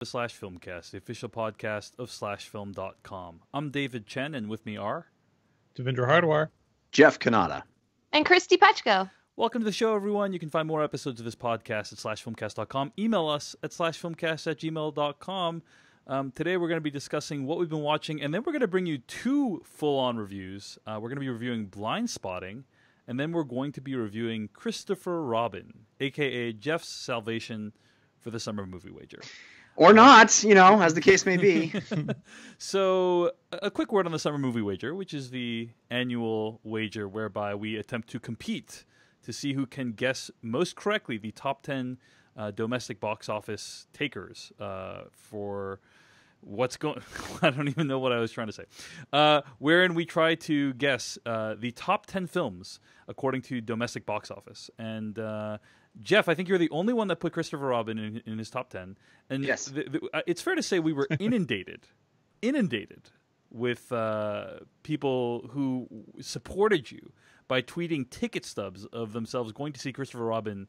the Slash Filmcast, the official podcast of slashfilm.com. I'm David Chen, and with me are... Devindra Hardwar. Jeff Kanata. And Christy Pechko. Welcome to the show, everyone. You can find more episodes of this podcast at slashfilmcast.com. Email us at slashfilmcast@gmail.com. Today we're going to be discussing what we've been watching, and then we're going to bring you two full-on reviews. We're going to be reviewing Blind Spotting, and then we're going to be reviewing Christopher Robin, a.k.a. Jeff's salvation for the summer movie wager. Or not, as the case may be. So, a quick word on the summer movie wager, which is the annual wager whereby we attempt to compete to see who can guess most correctly the top 10 domestic box office takers for what's going... I don't even know what I was trying to say. Wherein we try to guess the top 10 films according to domestic box office. And Jeff, I think you're the only one that put Christopher Robin in his top 10. And yes. It's fair to say we were inundated with people who supported you by tweeting ticket stubs of themselves going to see Christopher Robin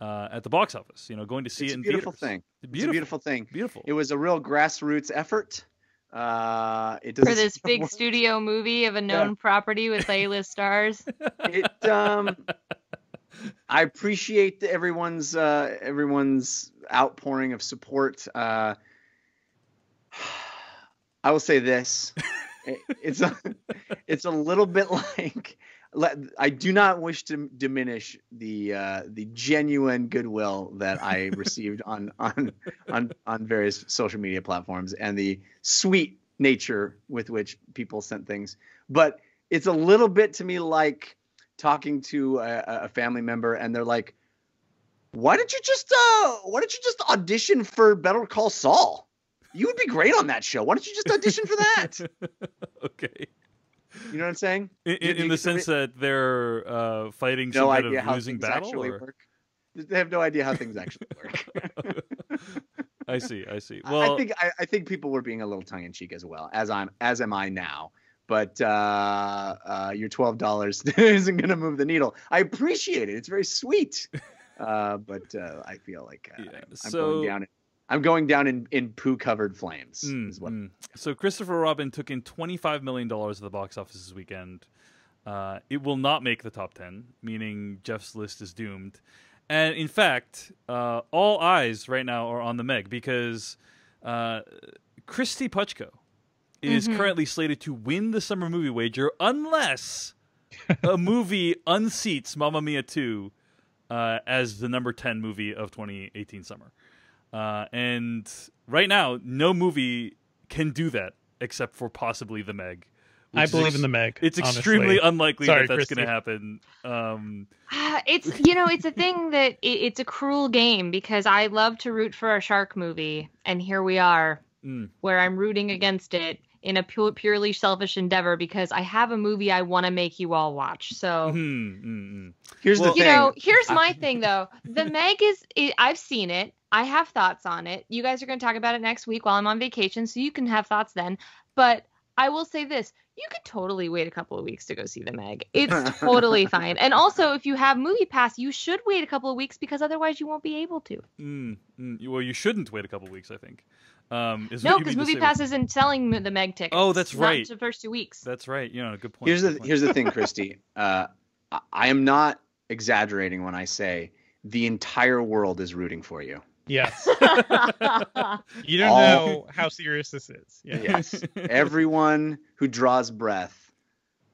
at the box office, going to see it in theaters. It's a beautiful thing. Beautiful. It was a real grassroots effort. For this big studio movie of a known property with A-list stars. I appreciate everyone's outpouring of support. I will say this: it's a little bit like. I do not wish to diminish the genuine goodwill that I received on various social media platforms and the sweet nature with which people sent things, but it's a little bit to me like talking to a family member and they're like, why did you just audition for Better Call Saul? You would be great on that show. Why don't you just audition for that? Okay. You know what I'm saying? In the sense that they're fighting some kind of losing battle? Or? They have no idea how things actually work. I see. Well, I think people were being a little tongue in cheek as well, as am I now. But your $12 isn't going to move the needle. I appreciate it. It's very sweet. But I feel like I'm going down in poo-covered flames. So Christopher Robin took in $25 million at the box office this weekend. It will not make the top 10, meaning Jeff's list is doomed. And in fact, all eyes right now are on the Meg because Christy Pechko is currently slated to win the summer movie wager unless a movie unseats Mamma Mia 2 as the number 10 movie of 2018 summer. And right now, no movie can do that except for possibly The Meg. I believe in The Meg. It's extremely unlikely that that's going to happen. It's a thing that it's a cruel game because I love to root for a shark movie, and here we are, where I'm rooting against it in a purely selfish endeavor because I have a movie I want to make you all watch. So here's the thing. Here's my thing though. The Meg I've seen it. I have thoughts on it. You guys are going to talk about it next week while I'm on vacation, so you can have thoughts then. But I will say this. You could totally wait a couple of weeks to go see The Meg. It's totally fine. And also, if you have Movie Pass, you should wait a couple of weeks because otherwise you won't be able to. Well, you shouldn't wait a couple of weeks, I think. No, because Movie Pass isn't selling the Meg tickets. Oh, that's right. Not the first 2 weeks. That's right. Good point. Here's the thing, Christy. I am not exaggerating when I say the entire world is rooting for you. Yes. You don't know how serious this is. Yeah. Yes. Everyone who draws breath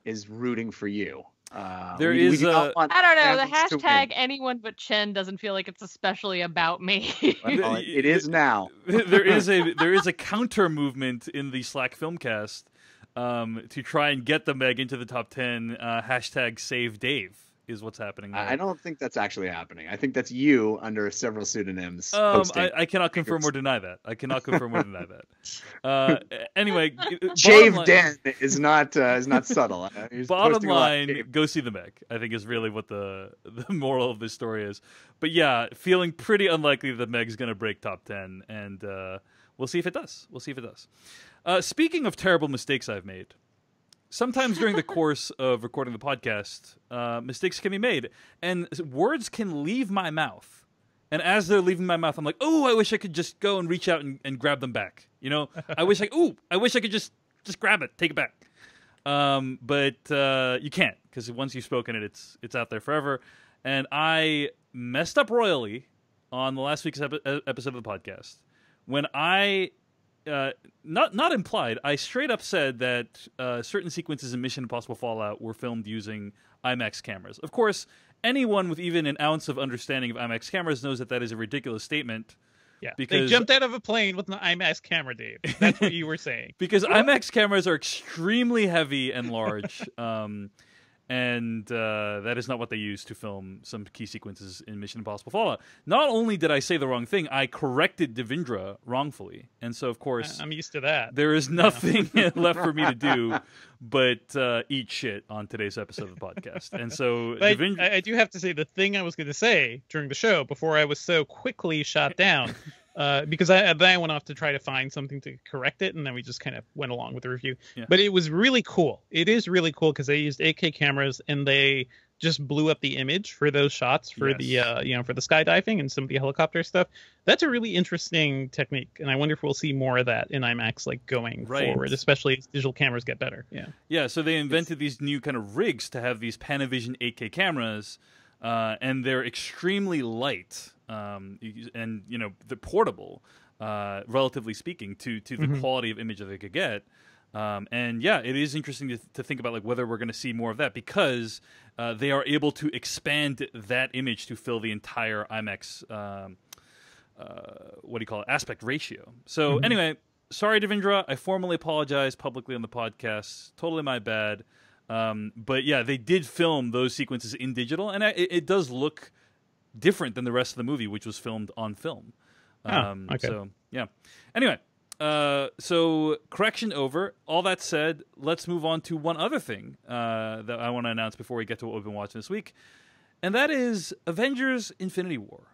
is rooting for you. I don't know. The hashtag anyone but Chen doesn't feel like it's especially about me. Well, it is now. There is a counter movement in the Slack Filmcast to try and get the Meg into the top 10. Hashtag Save Dave is what's happening there. I don't think that's actually happening. I think that's you under several pseudonyms. I cannot confirm or deny that. Anyway, Shave Den is not subtle. Bottom line, go see the Meg, I think is really what the moral of this story is. But yeah, feeling pretty unlikely the Meg's going to break top 10, and we'll see if it does. Speaking of terrible mistakes I've made, sometimes during the course of recording the podcast, mistakes can be made, and words can leave my mouth And as they're leaving my mouth, I'm like, oh, I wish I could just go and reach out and grab them back. You know, I wish I could just grab it, take it back. But you can't, because once you've spoken it, it's out there forever. And I messed up royally on the last week's episode of the podcast when I not implied, I straight up said that certain sequences in Mission Impossible Fallout were filmed using IMAX cameras. Of course, anyone with even an ounce of understanding of IMAX cameras knows that that is a ridiculous statement. Yeah, because they jumped out of a plane with an IMAX camera, Dave. That's what you were saying. Because IMAX cameras are extremely heavy and large, and that is not what they use to film some key sequences in Mission Impossible Fallout. Not only did I say the wrong thing, I corrected Devindra wrongfully, and so of course I'm used to that. there is nothing left for me to do but eat shit on today's episode of the podcast. And so But I do have to say the thing I was going to say during the show before I was so quickly shot down, because then I went off to try to find something to correct it, and then we just kind of went along with the review. Yeah. But it was really cool. It is really cool because they used 8K cameras and they just blew up the image for those shots for Yes. the for the skydiving and some of the helicopter stuff. That's a really interesting technique, and I wonder if we'll see more of that in IMAX going Right. forward, especially as digital cameras get better. Yeah, so they invented these new kind of rigs to have these Panavision 8K cameras, and they're extremely light, and they're portable, relatively speaking, to the quality of image that they could get. And yeah, it is interesting to think about like whether we're going to see more of that, because they are able to expand that image to fill the entire IMAX aspect ratio. So anyway, sorry, Devindra, I formally apologize publicly on the podcast. Totally my bad. But yeah, they did film those sequences in digital, and it does look different than the rest of the movie, which was filmed on film. Okay. So yeah. Anyway, so correction over. All that said, let's move on to one other thing that I want to announce before we get to what we've been watching this week, and that is Avengers: Infinity War.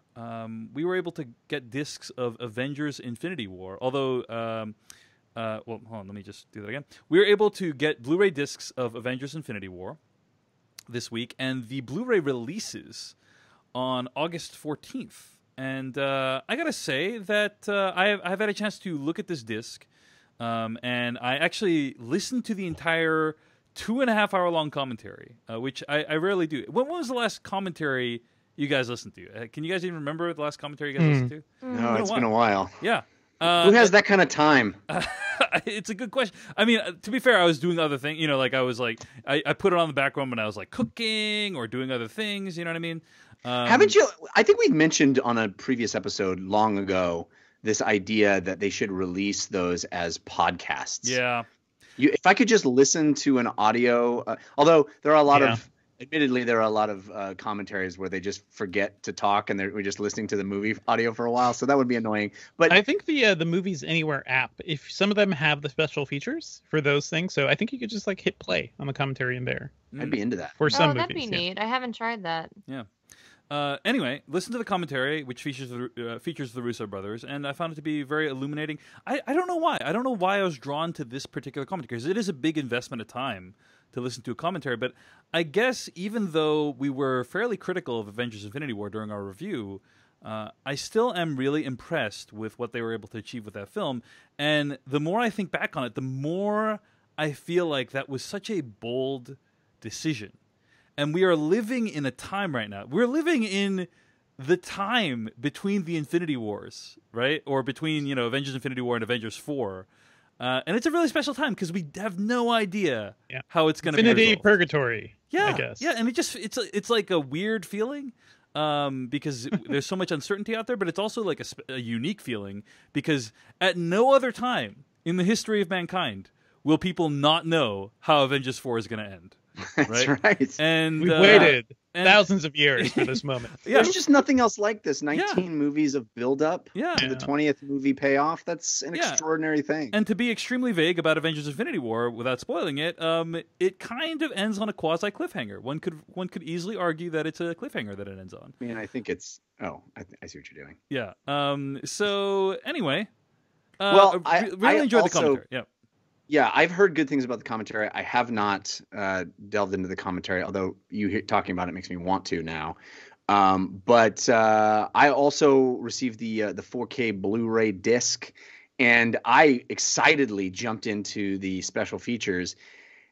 We were able to get discs of Avengers: Infinity War, although. Well, hold on, let me just do that again. We were able to get Blu-ray discs of Avengers: Infinity War this week, and the Blu-ray releases on August 14th. And I gotta say that I've had a chance to look at this disc, and I actually listened to the entire 2.5 hour long commentary, which I rarely do. When was the last commentary you guys listened to? Can you guys even remember the last commentary you guys listened to? No, it's been a while. Yeah. Who has that kind of time? It's a good question. I mean, to be fair, I was doing other things. You know, like I was like, I put it on the background when I was like cooking or doing other things. You know what I mean? Haven't you? I think we mentioned on a previous episode long ago this idea that they should release those as podcasts. Yeah. If I could just listen to an audio, although there are a lot of, admittedly, there are a lot of commentaries where they just forget to talk and we're just listening to the movie audio for a while. So that would be annoying. But I think the Movies Anywhere app, if some of them have the special features for those things, so I think you could just like hit play on the commentary in there. I'd be into that. For some movies. That'd be neat. I haven't tried that. Yeah. Anyway, listen to the commentary, which features the Russo brothers, and I found it to be very illuminating. I don't know why. I don't know why I was drawn to this particular commentary, because it is a big investment of time to listen to a commentary. But I guess even though we were fairly critical of Avengers: Infinity War during our review, I still am really impressed with what they were able to achieve with that film. And the more I think back on it, the more I feel like that was such a bold decision. And we are living in a time right now. We're living in the time between the Infinity Wars, right? Or between, Avengers: Infinity War and Avengers 4. And it's a really special time because we have no idea how it's going to be Infinity resolved. Purgatory, Yeah, I guess. Yeah, and it's like a weird feeling because there's so much uncertainty out there, but it's also like a unique feeling because at no other time in the history of mankind will people not know how Avengers 4 is going to end. That's right. And we've waited thousands of years for this moment. There's just nothing else like this. 19 movies of build-up to the 20th movie payoff. That's an extraordinary thing. And to be extremely vague about Avengers: Infinity War without spoiling it, it kind of ends on a quasi cliffhanger. One could easily argue that it's a cliffhanger that it ends on. I mean, I think it's. I see what you're doing. Yeah. So anyway, I really enjoyed the commentary. Yeah. Yeah, I've heard good things about the commentary. I have not delved into the commentary, although talking about it makes me want to now. But I also received the 4K Blu-ray disc, and I excitedly jumped into the special features.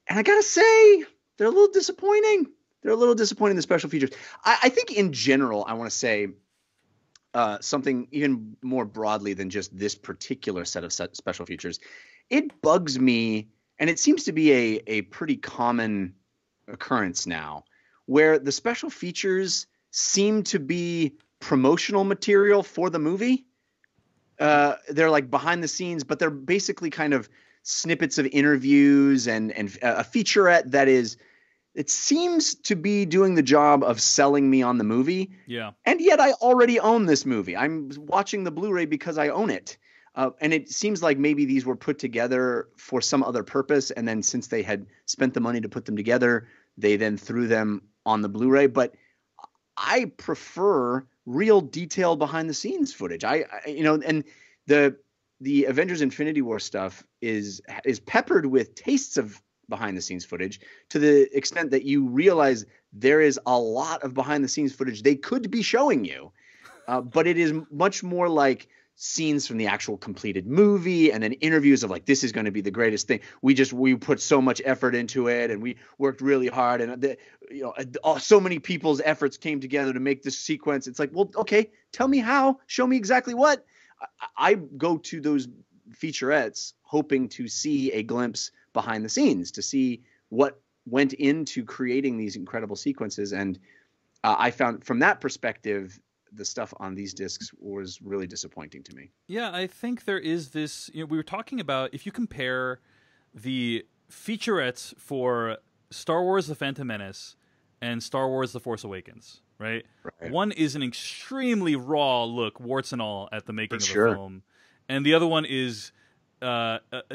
And I gotta say, they're a little disappointing. They're a little disappointing, the special features. I think in general, I want to say something even more broadly than just this particular set of special features. It bugs me, and it seems to be a pretty common occurrence now, where the special features seem to be promotional material for the movie. They're like behind the scenes, but they're basically kind of snippets of interviews and a featurette that is, it seems to be doing the job of selling me on the movie. Yeah. And yet I already own this movie. I'm watching the Blu-ray because I own it. And it seems like maybe these were put together for some other purpose. And then since they had spent the money to put them together, they then threw them on the Blu-ray. But I prefer real detailed behind the scenes footage. And the Avengers Infinity War stuff is peppered with tastes of behind the scenes footage, to the extent that you realize there is a lot of behind the scenes footage they could be showing you. But it is much more like scenes from the actual completed movie, and then interviews of like, this is going to be the greatest thing. We put so much effort into it, and we worked really hard, and so many people's efforts came together to make this sequence. It's like, well, okay, tell me how, show me exactly what. I go to those featurettes hoping to see a glimpse behind the scenes, to see what went into creating these incredible sequences. And I found from that perspective, the stuff on these discs was really disappointing to me. Yeah, I think there is this, we were talking about, if you compare the featurettes for Star Wars The Phantom Menace and Star Wars The Force Awakens, right? One is an extremely raw look, warts and all, at the making of the film. And the other one is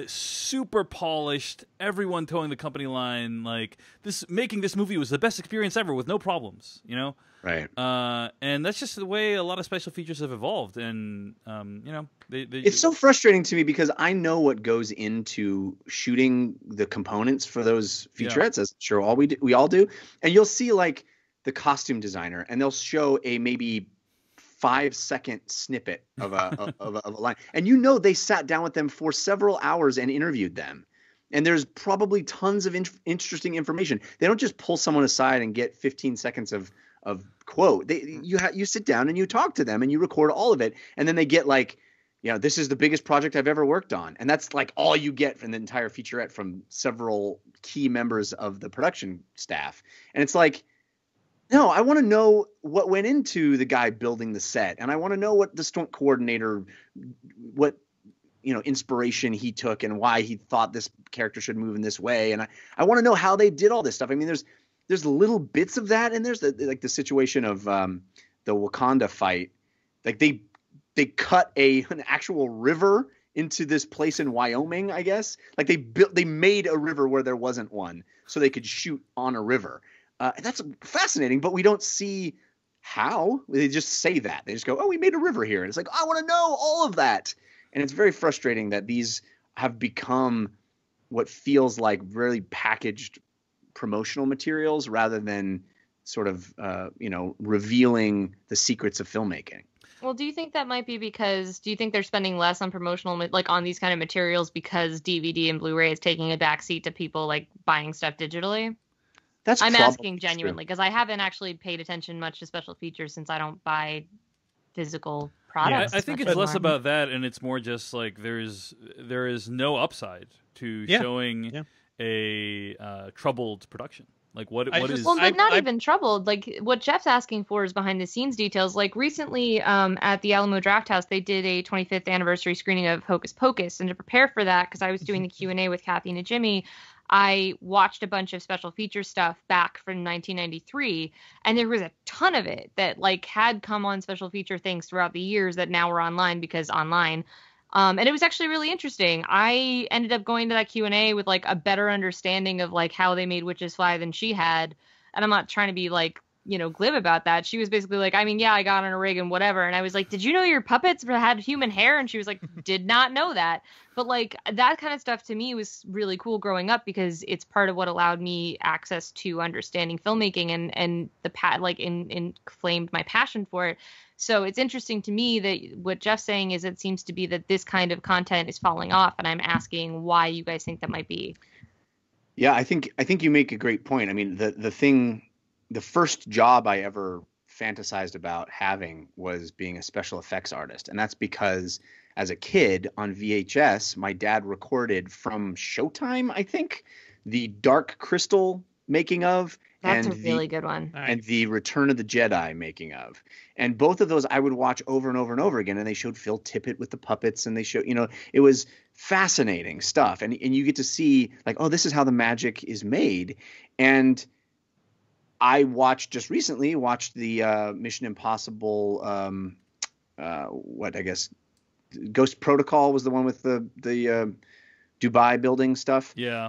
super polished, everyone towing the company line, like, making this movie was the best experience ever with no problems, Right. And that's just the way a lot of special features have evolved. And, it's so frustrating to me because I know what goes into shooting the components for those featurettes, as I'm sure we all do. And you'll see like the costume designer, and they'll show a maybe 5-second snippet of a line. And they sat down with them for several hours and interviewed them. And there's probably tons of interesting information. They don't just pull someone aside and get 15 seconds of quote. You sit down and you talk to them and you record all of it. And then they get like, this is the biggest project I've ever worked on. And that's like all you get from the entire featurette from several key members of the production staff. And it's like, no, I want to know what went into the guy building the set. And I want to know what the stunt coordinator, what inspiration he took and why he thought this character should move in this way. And I want to know how they did all this stuff. I mean, there's little bits of that. And there's the situation of the Wakanda fight. Like they cut an actual river into this place in Wyoming, I guess. Like they made a river where there wasn't one so they could shoot on a river. That's fascinating, but we don't see how. They just say that. They just go, oh, we made a river here. And it's like, I want to know all of that. And it's very frustrating that these have become what feels like really packaged promotional materials rather than sort of, revealing the secrets of filmmaking. Well, do you think that might be because, do you think they're spending less on promotional, like on these kind of materials because DVD and Blu-ray is taking a backseat to people like buying stuff digitally? I'm asking genuinely because I haven't actually paid attention much to special features since I don't buy physical products. I think it's less about that, and it's more just like there is no upside to showing a troubled production. Like what is? Well, but not even troubled. Like what Jeff's asking for is behind the scenes details. Like recently, at the Alamo Drafthouse, they did a 25th anniversary screening of Hocus Pocus, and to prepare for that, because I was doing the Q&A with Kathy and Jimmy, I watched a bunch of special feature stuff back from 1993, and there was a ton of it that like had come on special feature things throughout the years that now are online because online. And it was actually really interesting. I ended up going to that Q&A with like a better understanding of like how they made Witches Fly than she had. And I'm not trying to be like glib about that. She was basically like, I mean, yeah, I got on a rig and whatever. And I was like, did you know your puppets had human hair? And she was like, did not know that. But like that kind of stuff to me was really cool growing up because it's part of what allowed me access to understanding filmmaking and inflamed my passion for it. So it's interesting to me that what Jeff's saying is it seems to be that this kind of content is falling off, and I'm asking why you guys think that might be. Yeah, I think you make a great point. I mean, the first job I ever fantasized about having was being a special effects artist. And that's because as a kid on VHS, my dad recorded from Showtime, I think, the Dark Crystal making of. That's a really good one. And the Return of the Jedi making of. And both of those I would watch over and over and over again. And they showed Phil Tippett with the puppets, and they showed, it was fascinating stuff. And you get to see like, oh, this is how the magic is made. And I just recently watched the Mission Impossible, Ghost Protocol was the one with the Dubai building stuff. Yeah.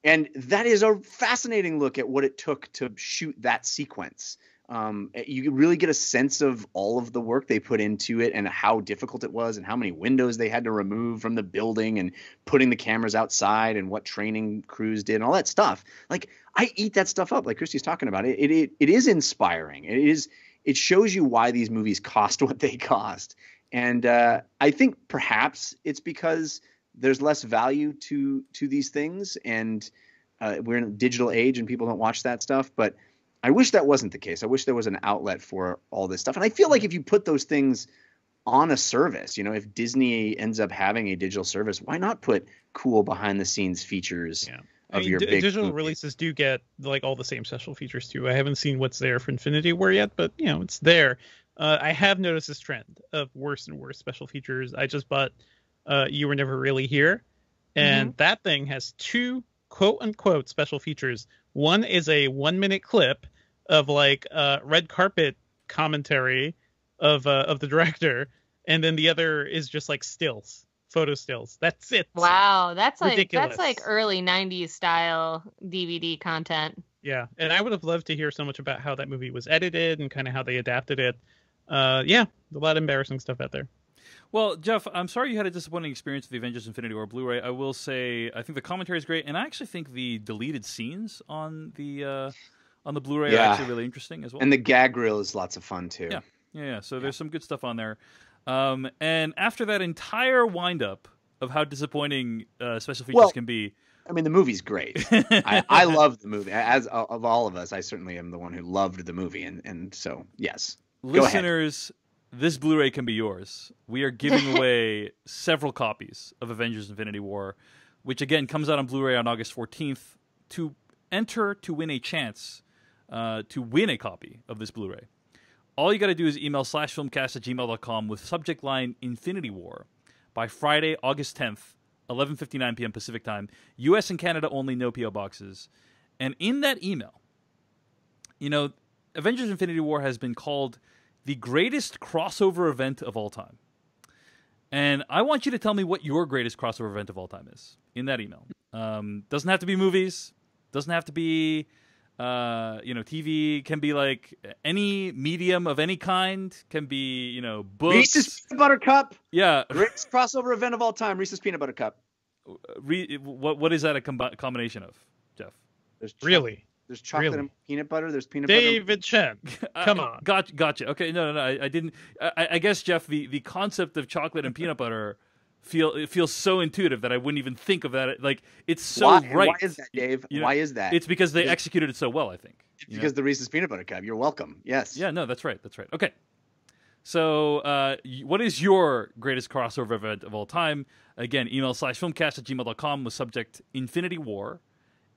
And that is a fascinating look at what it took to shoot that sequence. You really get a sense of all of the work they put into it and how difficult it was and how many windows they had to remove from the building and putting the cameras outside and what training crews did and all that stuff. Like, I eat that stuff up, like Christy's talking about. It is inspiring. It shows you why these movies cost what they cost. And I think perhaps it's because there's less value to these things, and we're in a digital age and people don't watch that stuff. But I wish that wasn't the case. I wish there was an outlet for all this stuff. And I feel like if you put those things on a service, if Disney ends up having a digital service, why not put cool behind the scenes features of your big digital movie? releases do get like all the same special features too. I haven't seen what's there for Infinity War yet, but it's there. I have noticed this trend of worse and worse special features. I just bought You Were Never Really Here, and that thing has 2 quote-unquote special features. One is a 1-minute clip of like red carpet commentary of the director, and then the other is just like photo stills. That's it. Wow, that's ridiculous. That's like early 90s style DVD content. Yeah, and I would have loved to hear so much about how that movie was edited and kind of how they adapted it. A lot of embarrassing stuff out there. Well, Jeff, I'm sorry you had a disappointing experience with the Avengers Infinity War Blu-ray. I will say I think the commentary is great, and I actually think the deleted scenes on the Blu-ray are actually really interesting as well. And the gag reel is lots of fun too. Yeah. So there's some good stuff on there. And after that entire wind-up of how disappointing special features can be, I mean, the movie's great. I love the movie. As of all of us, I certainly am the one who loved the movie, and so yes. Listeners, this Blu-ray can be yours. We are giving away several copies of Avengers Infinity War, which again comes out on Blu-ray on August 14th. To enter to win a chance to win a copy of this Blu-ray, all you got to do is email /filmcast@gmail.com with subject line Infinity War by Friday, August 10th, 11:59 p.m. Pacific Time. U.S. and Canada only, no P.O. boxes. And in that email, Avengers Infinity War has been called the greatest crossover event of all time. And I want you to tell me what your greatest crossover event of all time is in that email. Doesn't have to be movies. Doesn't have to be, TV. Can be like any medium of any kind. Can be, books. Reese's Peanut Butter Cup. Yeah. Greatest crossover event of all time, Reese's Peanut Butter Cup. What is that a combination of, Jeff? Really? There's chocolate and peanut butter. There's peanut David Chen. Come on. Gotcha. Okay, no. I didn't. I guess, Jeff, the concept of chocolate and peanut butter feels so intuitive that I wouldn't even think of that. Like, it's so right. Why is that, Dave? Why is that? It's because they executed it so well, I think. It's because the Reese's Peanut Butter Cup. You're welcome. Yes. Yeah, no, that's right. Okay. So, what is your greatest crossover event of all time? Again, email /filmcast@gmail.com with subject Infinity War.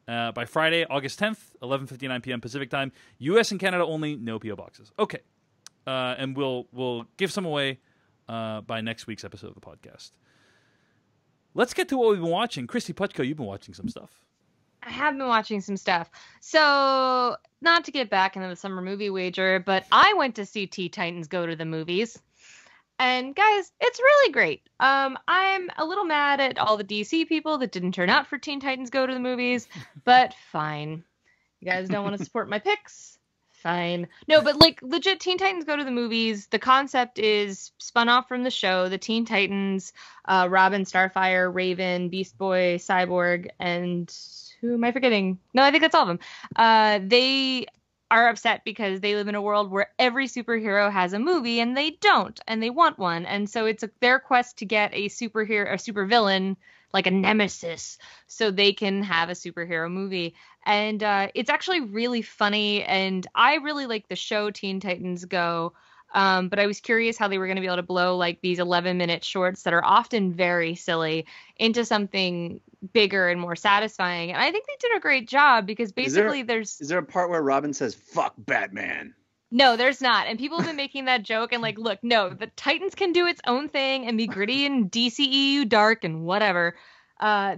By Friday, August 10th, 11:59 p.m. Pacific Time. U.S. and Canada only, no P.O. boxes. Okay. And we'll give some away by next week's episode of the podcast. Let's get to what we've been watching. Christy Putko, you've been watching some stuff. I have been watching some stuff. So, not to get back into the summer movie wager, but I went to see Teen Titans Go to the Movies. And guys, it's really great. I'm a little mad at all the DC people that didn't turn out for Teen Titans Go to the Movies, but fine. You guys don't want to support my picks? Fine. No, but like legit Teen Titans Go to the Movies. The concept is spun off from the show. The Teen Titans, Robin, Starfire, Raven, Beast Boy, Cyborg, and who am I forgetting? No, I think that's all of them. They are upset because they live in a world where every superhero has a movie and they don't, and they want one. And so it's their quest to get a superhero, a supervillain, like a nemesis, so they can have a superhero movie. And it's actually really funny, and I really like the show Teen Titans Go, but I was curious how they were going to be able to blow like these 11-minute shorts that are often very silly into something bigger and more satisfying. And I think they did a great job because basically is there a part where Robin says "fuck Batman"? No, there's not. And people have been making that joke and like, look, no, the Titans can do its own thing and be gritty and DCEU dark and whatever.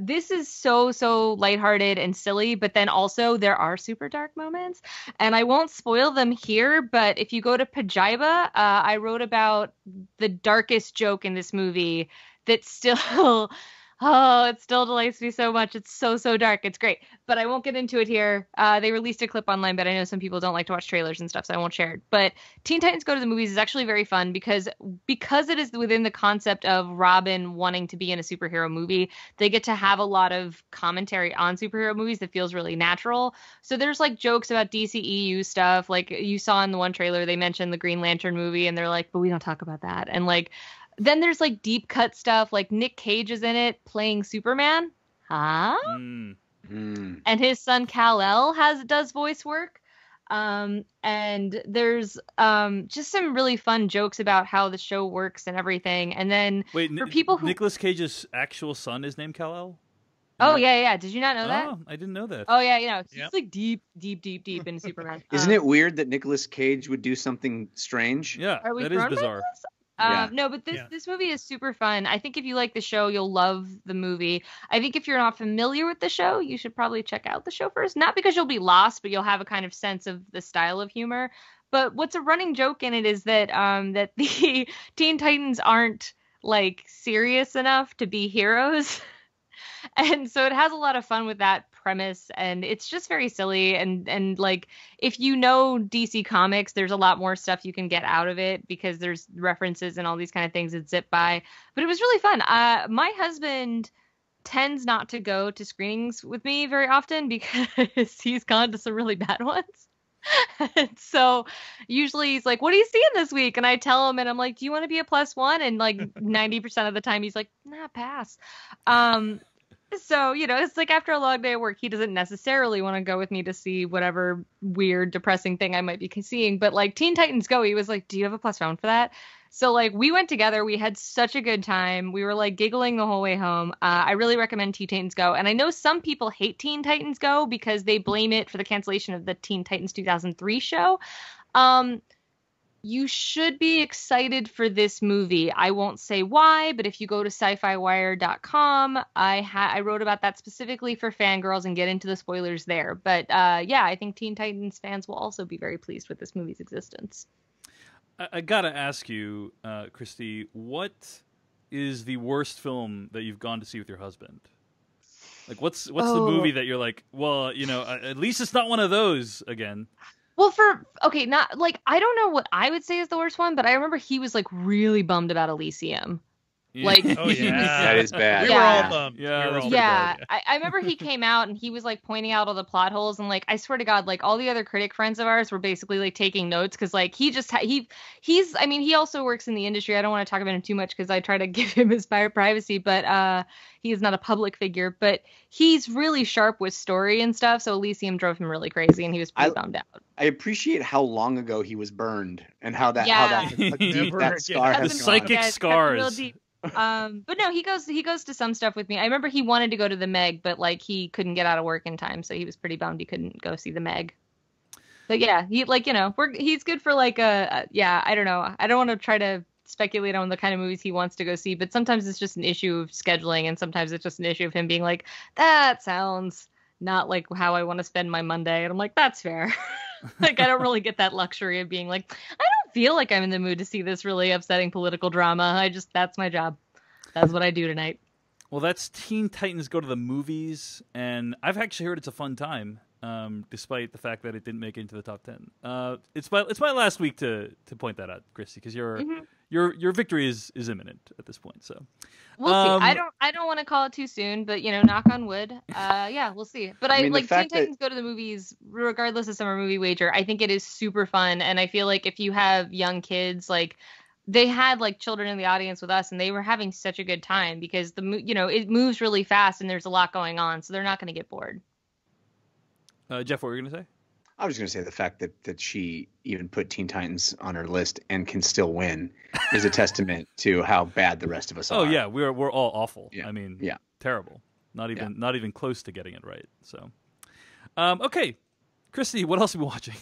This is so lighthearted and silly, but then also there are super dark moments. And I won't spoil them here, but if you go to Pajiba, I wrote about the darkest joke in this movie that still... Oh, it still delights me so much. It's so dark. It's great. But I won't get into it here. They released a clip online, but I know some people don't like to watch trailers and stuff, so I won't share it. But Teen Titans Go to the Movies is actually very fun because it is within the concept of Robin wanting to be in a superhero movie. They get to have a lot of commentary on superhero movies that feels really natural. So there's like jokes about DCEU stuff. Like you saw in the one trailer, they mentioned the Green Lantern movie, and they're like, but we don't talk about that. And like, then there's like deep cut stuff, like Nick Cage is in it playing Superman. Huh? Mm. And his son Kal-El does voice work. And there's just some really fun jokes about how the show works and everything. And then for people who Nicolas Cage's actual son is named Kal-El? Oh yeah. Did you not know that? Oh, I didn't know that. Oh yeah, you know, he's like deep in Superman. Isn't it weird that Nicolas Cage would do something strange? Yeah, Are we that is bizarre. Yeah. No, but this movie is super fun. I think if you like the show, you'll love the movie. I think if you're not familiar with the show, you should probably check out the show first. Not because you'll be lost, but you'll have a kind of sense of the style of humor. But what's a running joke in it is that that the Teen Titans aren't like serious enough to be heroes. And so it has a lot of fun with that premise, and it's just very silly. And like, if you know DC Comics, there's a lot more stuff you can get out of it because there's references and all these kind of things that zip by. But it was really fun. My husband tends not to go to screenings with me very often because he's gone to some really bad ones. And so usually he's like, what are you seeing this week? And I tell him, and I'm like, do you want to be a +1? And like 90% of the time he's like, nah, pass. So, you know, it's like after a long day of work, he doesn't necessarily want to go with me to see whatever weird, depressing thing I might be seeing. But like Teen Titans Go, he was like, do you have a +1 for that? So like we went together. We had such a good time. We were like giggling the whole way home. I really recommend Teen Titans Go. And I know some people hate Teen Titans Go because they blame it for the cancellation of the Teen Titans 2003 show. You should be excited for this movie. I won't say why, but if you go to sci-fiwire.com, I wrote about that specifically for fangirls and get into the spoilers there. But yeah, I think Teen Titans fans will also be very pleased with this movie's existence. I gotta ask you, Christy, what is the worst film that you've gone to see with your husband? Like, what's the movie that you're like, well, you know, at least it's not one of those again. Well, not like, I don't know what I would say is the worst one, but I remember he was like really bummed about Elysium. Yeah. Like, Oh yeah, That is bad. We were all bummed. Yeah, We were that's all pretty yeah, bad. I remember he came out and he was like pointing out all the plot holes, and like I swear to God, like all the other critic friends of ours were basically like taking notes because like he just he's I mean, he also works in the industry. I don't want to talk about him too much because I try to give him his privacy, but he is not a public figure, but he's really sharp with story and stuff. So Elysium drove him really crazy, and he was pretty bummed out. I appreciate how long ago he was burned and how deep Yeah. that scar The has gone. psychic Yeah, it's gotten real scars. deep. But no, he goes to some stuff with me. I remember he wanted to go to the Meg, but like he couldn't get out of work in time, so he was pretty bummed he couldn't go see the Meg. But yeah, he like, you know, he's good for like yeah, I don't know. I don't want to try to speculate on the kind of movies he wants to go see, but sometimes it's just an issue of scheduling, and sometimes it's just an issue of him being like, that sounds not like how I want to spend my Monday. And I'm like, that's fair. Like, I don't really get that luxury of being like, I don't feel like I'm in the mood to see this really upsetting political drama. That's my job. That's what I do tonight. Well, that's Teen Titans Go to the Movies, and I've actually heard it's a fun time. despite the fact that it didn't make it into the top 10. It's my last week to point that out, Christy, because your victory is imminent at this point. So we'll see. I don't want to call it too soon, but knock on wood. Yeah, we'll see. But I mean, like Teen Titans Go to the Movies, regardless of Summer Movie Wager. I think it is super fun, and I feel like if you have young kids, like they had like children in the audience with us, and they were having such a good time because it moves really fast and there's a lot going on, so they're not going to get bored. Jeff, what were you going to say? I was going to say the fact that she even put Teen Titans on her list and can still win is a testament to how bad the rest of us are. Oh yeah, we're all awful. Yeah. I mean, yeah, terrible. Not even close to getting it right. So, okay, Christy, what else are we watching?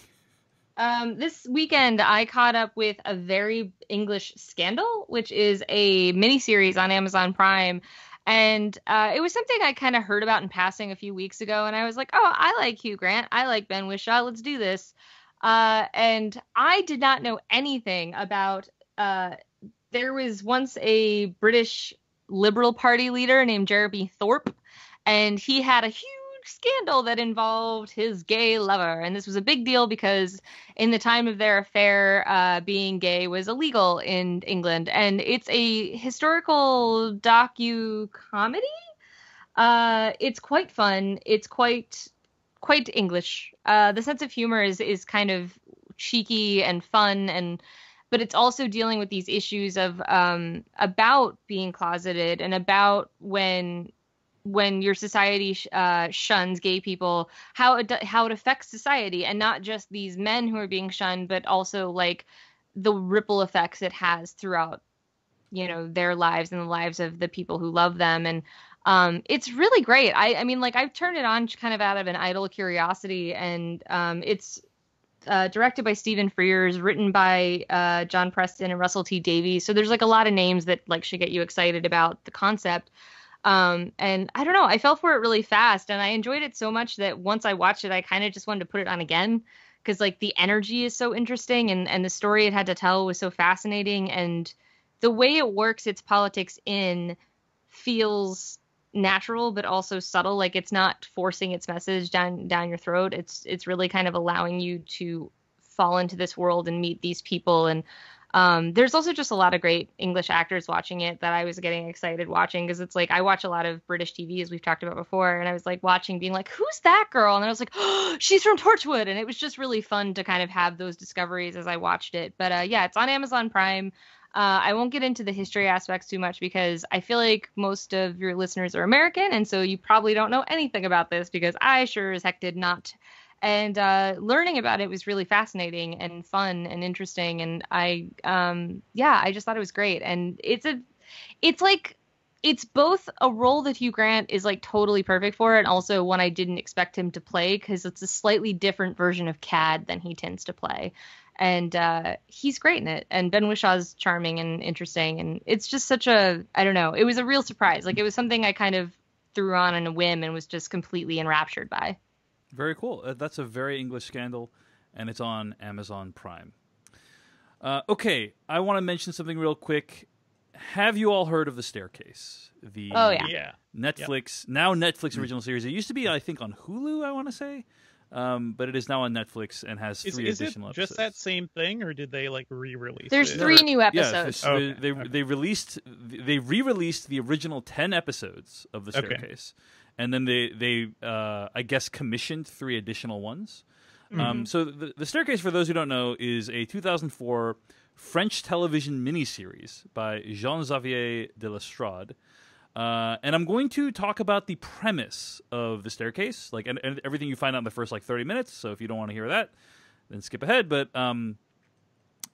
This weekend, I caught up with A Very English Scandal, which is a miniseries on Amazon Prime. And it was something I kind of heard about in passing a few weeks ago. And I was like, oh, I like Hugh Grant. I like Ben Whishaw. Let's do this. And I did not know anything about there was once a British Liberal Party leader named Jeremy Thorpe. And he had a huge scandal that involved his gay lover, and this was a big deal because in the time of their affair, being gay was illegal in England, and it's a historical docu-comedy. It's quite fun. It's quite English. The sense of humor is kind of cheeky and fun, but it's also dealing with these issues of about being closeted and about when your society shuns gay people, how it affects society, and not just these men who are being shunned, but also like the ripple effects it has throughout, their lives and the lives of the people who love them. And it's really great. I mean, like I've turned it on kind of out of an idle curiosity, and it's directed by Stephen Frears, written by John Preston and Russell T Davies. So there's like a lot of names that like should get you excited about the concept. And I don't know, I fell for it really fast, and I enjoyed it so much that once I watched it, I kind of just wanted to put it on again, because like the energy is so interesting, and the story it had to tell was so fascinating, and the way it works its politics in feels natural but also subtle. Like it's not forcing its message down your throat. It's really kind of allowing you to fall into this world and meet these people. And there's also just a lot of great English actors watching it that I was getting excited watching, because it's like I watch a lot of British TV, as we've talked about before, and I was like watching being like, who's that girl? And I was like, oh, she's from Torchwood. And it was just really fun to kind of have those discoveries as I watched it. But yeah, it's on Amazon Prime. I won't get into the history aspects too much because I feel like most of your listeners are American, and so you probably don't know anything about this, because I sure as heck did not. And learning about it was really fascinating and fun and interesting. And I just thought it was great. And it's both a role that Hugh Grant is like totally perfect for, and also one I didn't expect him to play, because it's a slightly different version of Cad than he tends to play. And he's great in it. And Ben Wishaw's charming and interesting. And it's just such I don't know, it was a real surprise. Like it was something I kind of threw on a whim and was just completely enraptured by. Very cool. That's A Very English Scandal, and it's on Amazon Prime. Okay, I want to mention something real quick. Have you all heard of The Staircase? The Netflix, now Netflix original series. It used to be, I think, on Hulu, I want to say. But it is now on Netflix and has 3 additional episodes. Just that same thing, or did they like re-release There's it? 3 new episodes. Yeah, they re-released the original 10 episodes of The Staircase. Okay. And then they I guess commissioned 3 additional ones. Mm-hmm. So the Staircase, for those who don't know, is a 2004 French television miniseries by Jean-Xavier de Lestrade. And I'm going to talk about the premise of The Staircase, like and everything you find out in the first like 30 minutes. So if you don't want to hear that, then skip ahead. But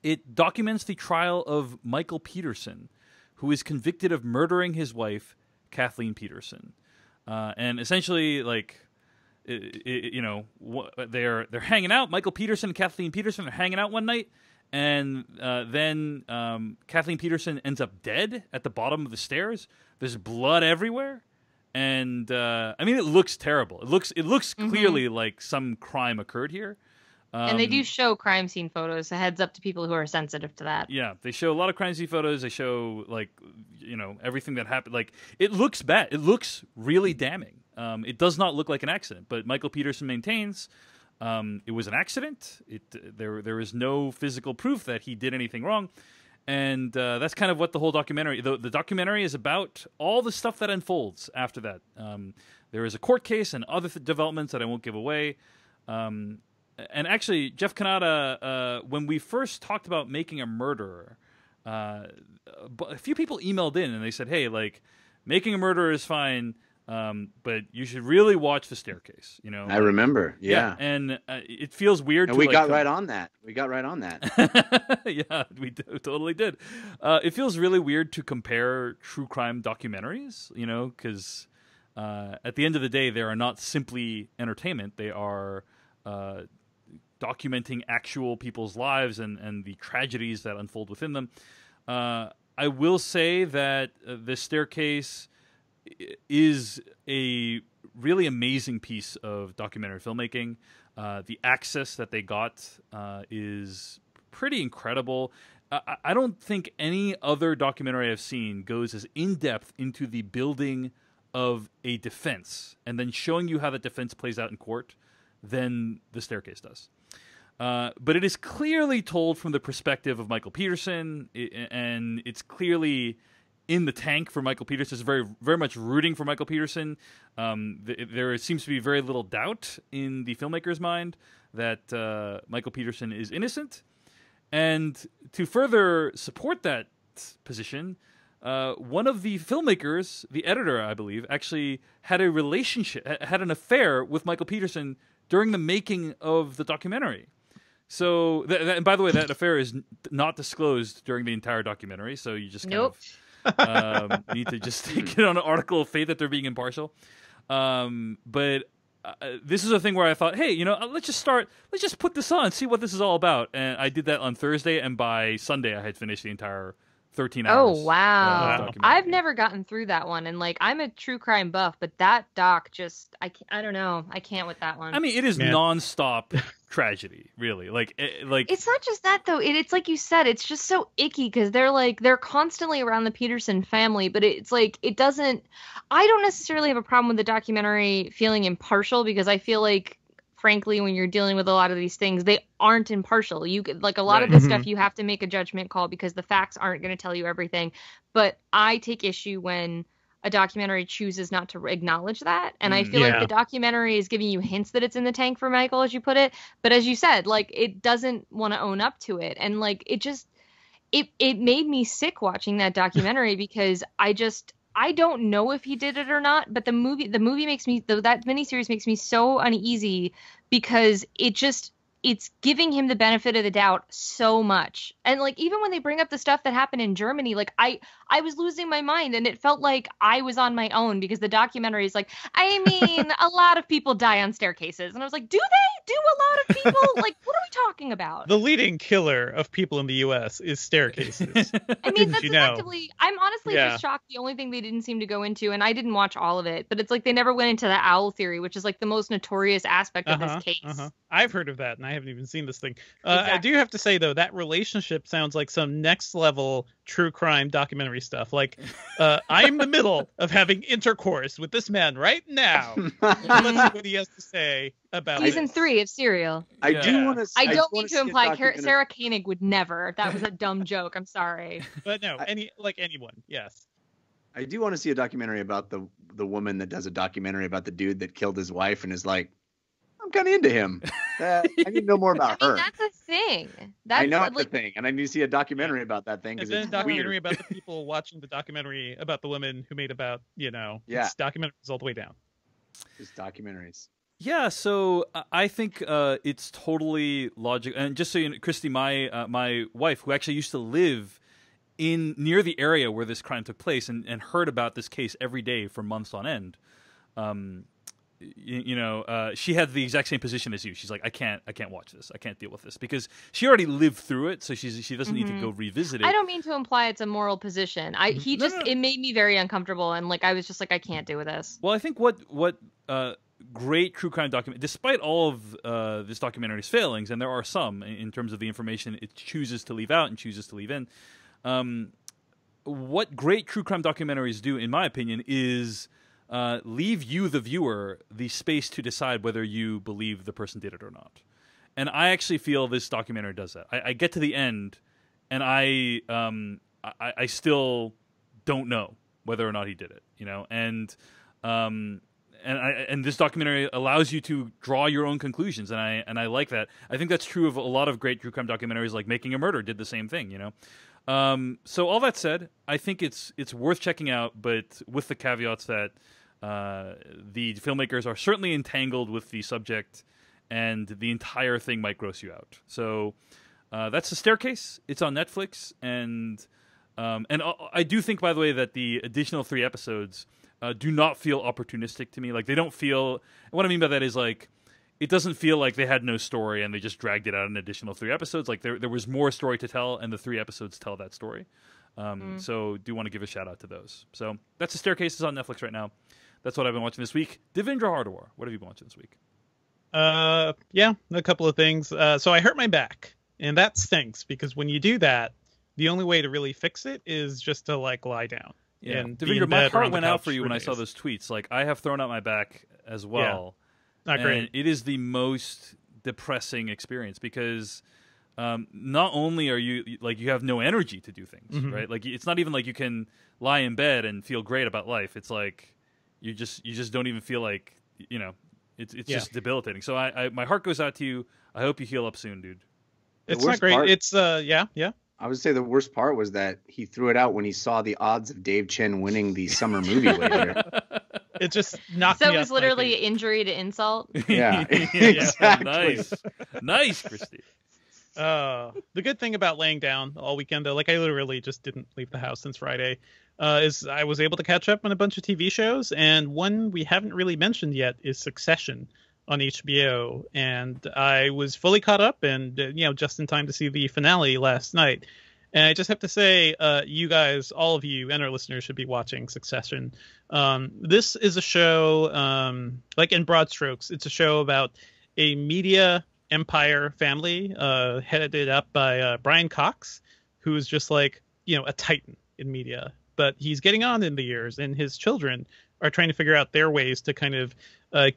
it documents the trial of Michael Peterson, who is convicted of murdering his wife, Kathleen Peterson. And essentially, like, they're hanging out. Michael Peterson and Kathleen Peterson are hanging out one night, and then Kathleen Peterson ends up dead at the bottom of the stairs. There's blood everywhere, and I mean, it looks terrible. It looks clearly like some crime occurred here. And they do show crime scene photos. So heads up to people who are sensitive to that. Yeah, they show a lot of crime scene photos. They show everything that happened. Like, it looks bad. It looks really damning. It does not look like an accident. But Michael Peterson maintains it was an accident. There is no physical proof that he did anything wrong. And that's kind of what the whole documentary. The documentary is about all the stuff that unfolds after that. There is a court case and other developments that I won't give away. And actually, Jeff Kanata, when we first talked about Making a Murderer, a few people emailed in and they said, "Hey, like, Making a Murderer is fine, but you should really watch The Staircase." I remember, yeah. And it feels weird. And we got right on that. Yeah, we totally did. It feels really weird to compare true crime documentaries, because at the end of the day, they are not simply entertainment; they are documenting actual people's lives and the tragedies that unfold within them. I will say that The Staircase is a really amazing piece of documentary filmmaking. The access that they got is pretty incredible. I don't think any other documentary I've seen goes as in-depth into the building of a defense and then showing you how the defense plays out in court than The Staircase does. But it is clearly told from the perspective of Michael Peterson, and it's clearly in the tank for Michael Peterson. It's very, very much rooting for Michael Peterson. There seems to be very little doubt in the filmmaker's mind that Michael Peterson is innocent. And to further support that position, one of the filmmakers, the editor, I believe, actually had an affair with Michael Peterson during the making of the documentary. So, and by the way, that affair is not disclosed during the entire documentary. So you just kind of need to just take it on an article of faith that they're being impartial. But this is a thing where I thought, hey, let's just put this on, see what this is all about. And I did that on Thursday, and by Sunday I had finished the entire 13 hours. Oh, wow. I've never gotten through that one. And I'm a true crime buff, but that doc just, I don't know. I can't with that one. I mean, it is nonstop tragedy, really. Like it's not just that though. It's like you said, it's just so icky because they're constantly around the Peterson family, but it's like, it doesn't, I don't necessarily have a problem with the documentary feeling impartial because I feel like, frankly, when you're dealing with a lot of these things, they aren't impartial. You like a lot of this stuff, you have to make a judgment call because the facts aren't going to tell you everything. But I take issue when a documentary chooses not to acknowledge that. And I feel like the documentary is giving you hints that it's in the tank for Michael, as you put it. But as you said, like, it doesn't want to own up to it. And like, it made me sick watching that documentary because I don't know if he did it or not, but the movie makes me, that miniseries makes me so uneasy because it's giving him the benefit of the doubt so much. And like, even when they bring up the stuff that happened in Germany, like I was losing my mind and it felt like I was on my own because the documentary is like, I mean, a lot of people die on staircases. And I was like, do they? Do a lot of people? Like, what are we talking about? The leading killer of people in the U.S. is staircases. I mean, that's effectively, I'm honestly just shocked. The only thing they didn't seem to go into, and I didn't watch all of it, but it's like they never went into the owl theory, which is like the most notorious aspect of this case. I've heard of that, and I haven't even seen this thing. Exactly. I do have to say, though, that relationship sounds like some next level true crime documentary stuff. Like, I am in the middle of having intercourse with this man right now. Let's see what he has to say about season 3 of Serial. I don't mean to imply Sarah Koenig would never. That was a dumb joke. I'm sorry. But no, anyone, yes. I do want to see a documentary about the woman that does a documentary about the dude that killed his wife and is like, I'm kind of into him. I need to know more about her. That's a thing. I know it's a thing, and I need to see a documentary about that thing. And then a documentary about the people watching the documentary about the women who made about, it's documentaries all the way down. Just documentaries. Yeah, so I think it's totally logical. And just so you know, Christy, my wife, who actually used to live near the area where this crime took place and heard about this case every day for months on end, she had the exact same position as you. She's like, I can't watch this. I can't deal with this because she already lived through it, so she doesn't need to go revisit it. I don't mean to imply it's a moral position. It made me very uncomfortable, and like I was just like, I can't do with this. Well, I think what great true crime document. Despite all of this documentary's failings, and there are some in terms of the information it chooses to leave out and chooses to leave in. What great true crime documentaries do, in my opinion, is leave you, the viewer, the space to decide whether you believe the person did it or not. And I actually feel this documentary does that. I get to the end, and I still don't know whether or not he did it. And this documentary allows you to draw your own conclusions, and I like that. I think that's true of a lot of great true crime documentaries, like Making a Murder did the same thing. So all that said, I think it's worth checking out, but with the caveats that the filmmakers are certainly entangled with the subject, and the entire thing might gross you out. So that's The Staircase. It's on Netflix, and I do think, by the way, that the additional 3 episodes do not feel opportunistic to me. Like, they don't feel. What I mean by that is, like, it doesn't feel like they had no story and they just dragged it out an additional 3 episodes. Like, there was more story to tell, and the 3 episodes tell that story. So do want to give a shout out to those. So that's The Staircase. Is on Netflix right now. That's what I've been watching this week. Devindra Hardawar, what have you been watching this week? Yeah, a couple of things. So I hurt my back, and that stinks, because when you do that, the only way to really fix it is just to, like, lie down. Yeah, and Devindra, my heart went out for you when I saw those tweets. Like, I have thrown out my back as well. Yeah. Not great. And it is the most depressing experience, because not only are you, like, you have no energy to do things, right? Like, it's not even like you can lie in bed and feel great about life. It's like you just don't even feel like, it's just debilitating. So my heart goes out to you. I hope you heal up soon, dude. It's not great. It's yeah. I would say the worst part was that he threw it out when he saw the odds of Dave Chen winning the summer movie wager. It just knocked So me it was off my literally feet. injury to insult. Yeah, exactly. Nice, Christy. The good thing about laying down all weekend, though, like, I literally just didn't leave the house since Friday, is I was able to catch up on a bunch of TV shows, and one we haven't really mentioned yet is Succession on HBO, and I was fully caught up, and just in time to see the finale last night. And I just have to say, you guys, all of you and our listeners, should be watching Succession. This is a show, like, in broad strokes, it's a show about a media empire family headed up by Brian Cox, who is just like, a titan in media. But he's getting on in the years, and his children are trying to figure out their ways to kind of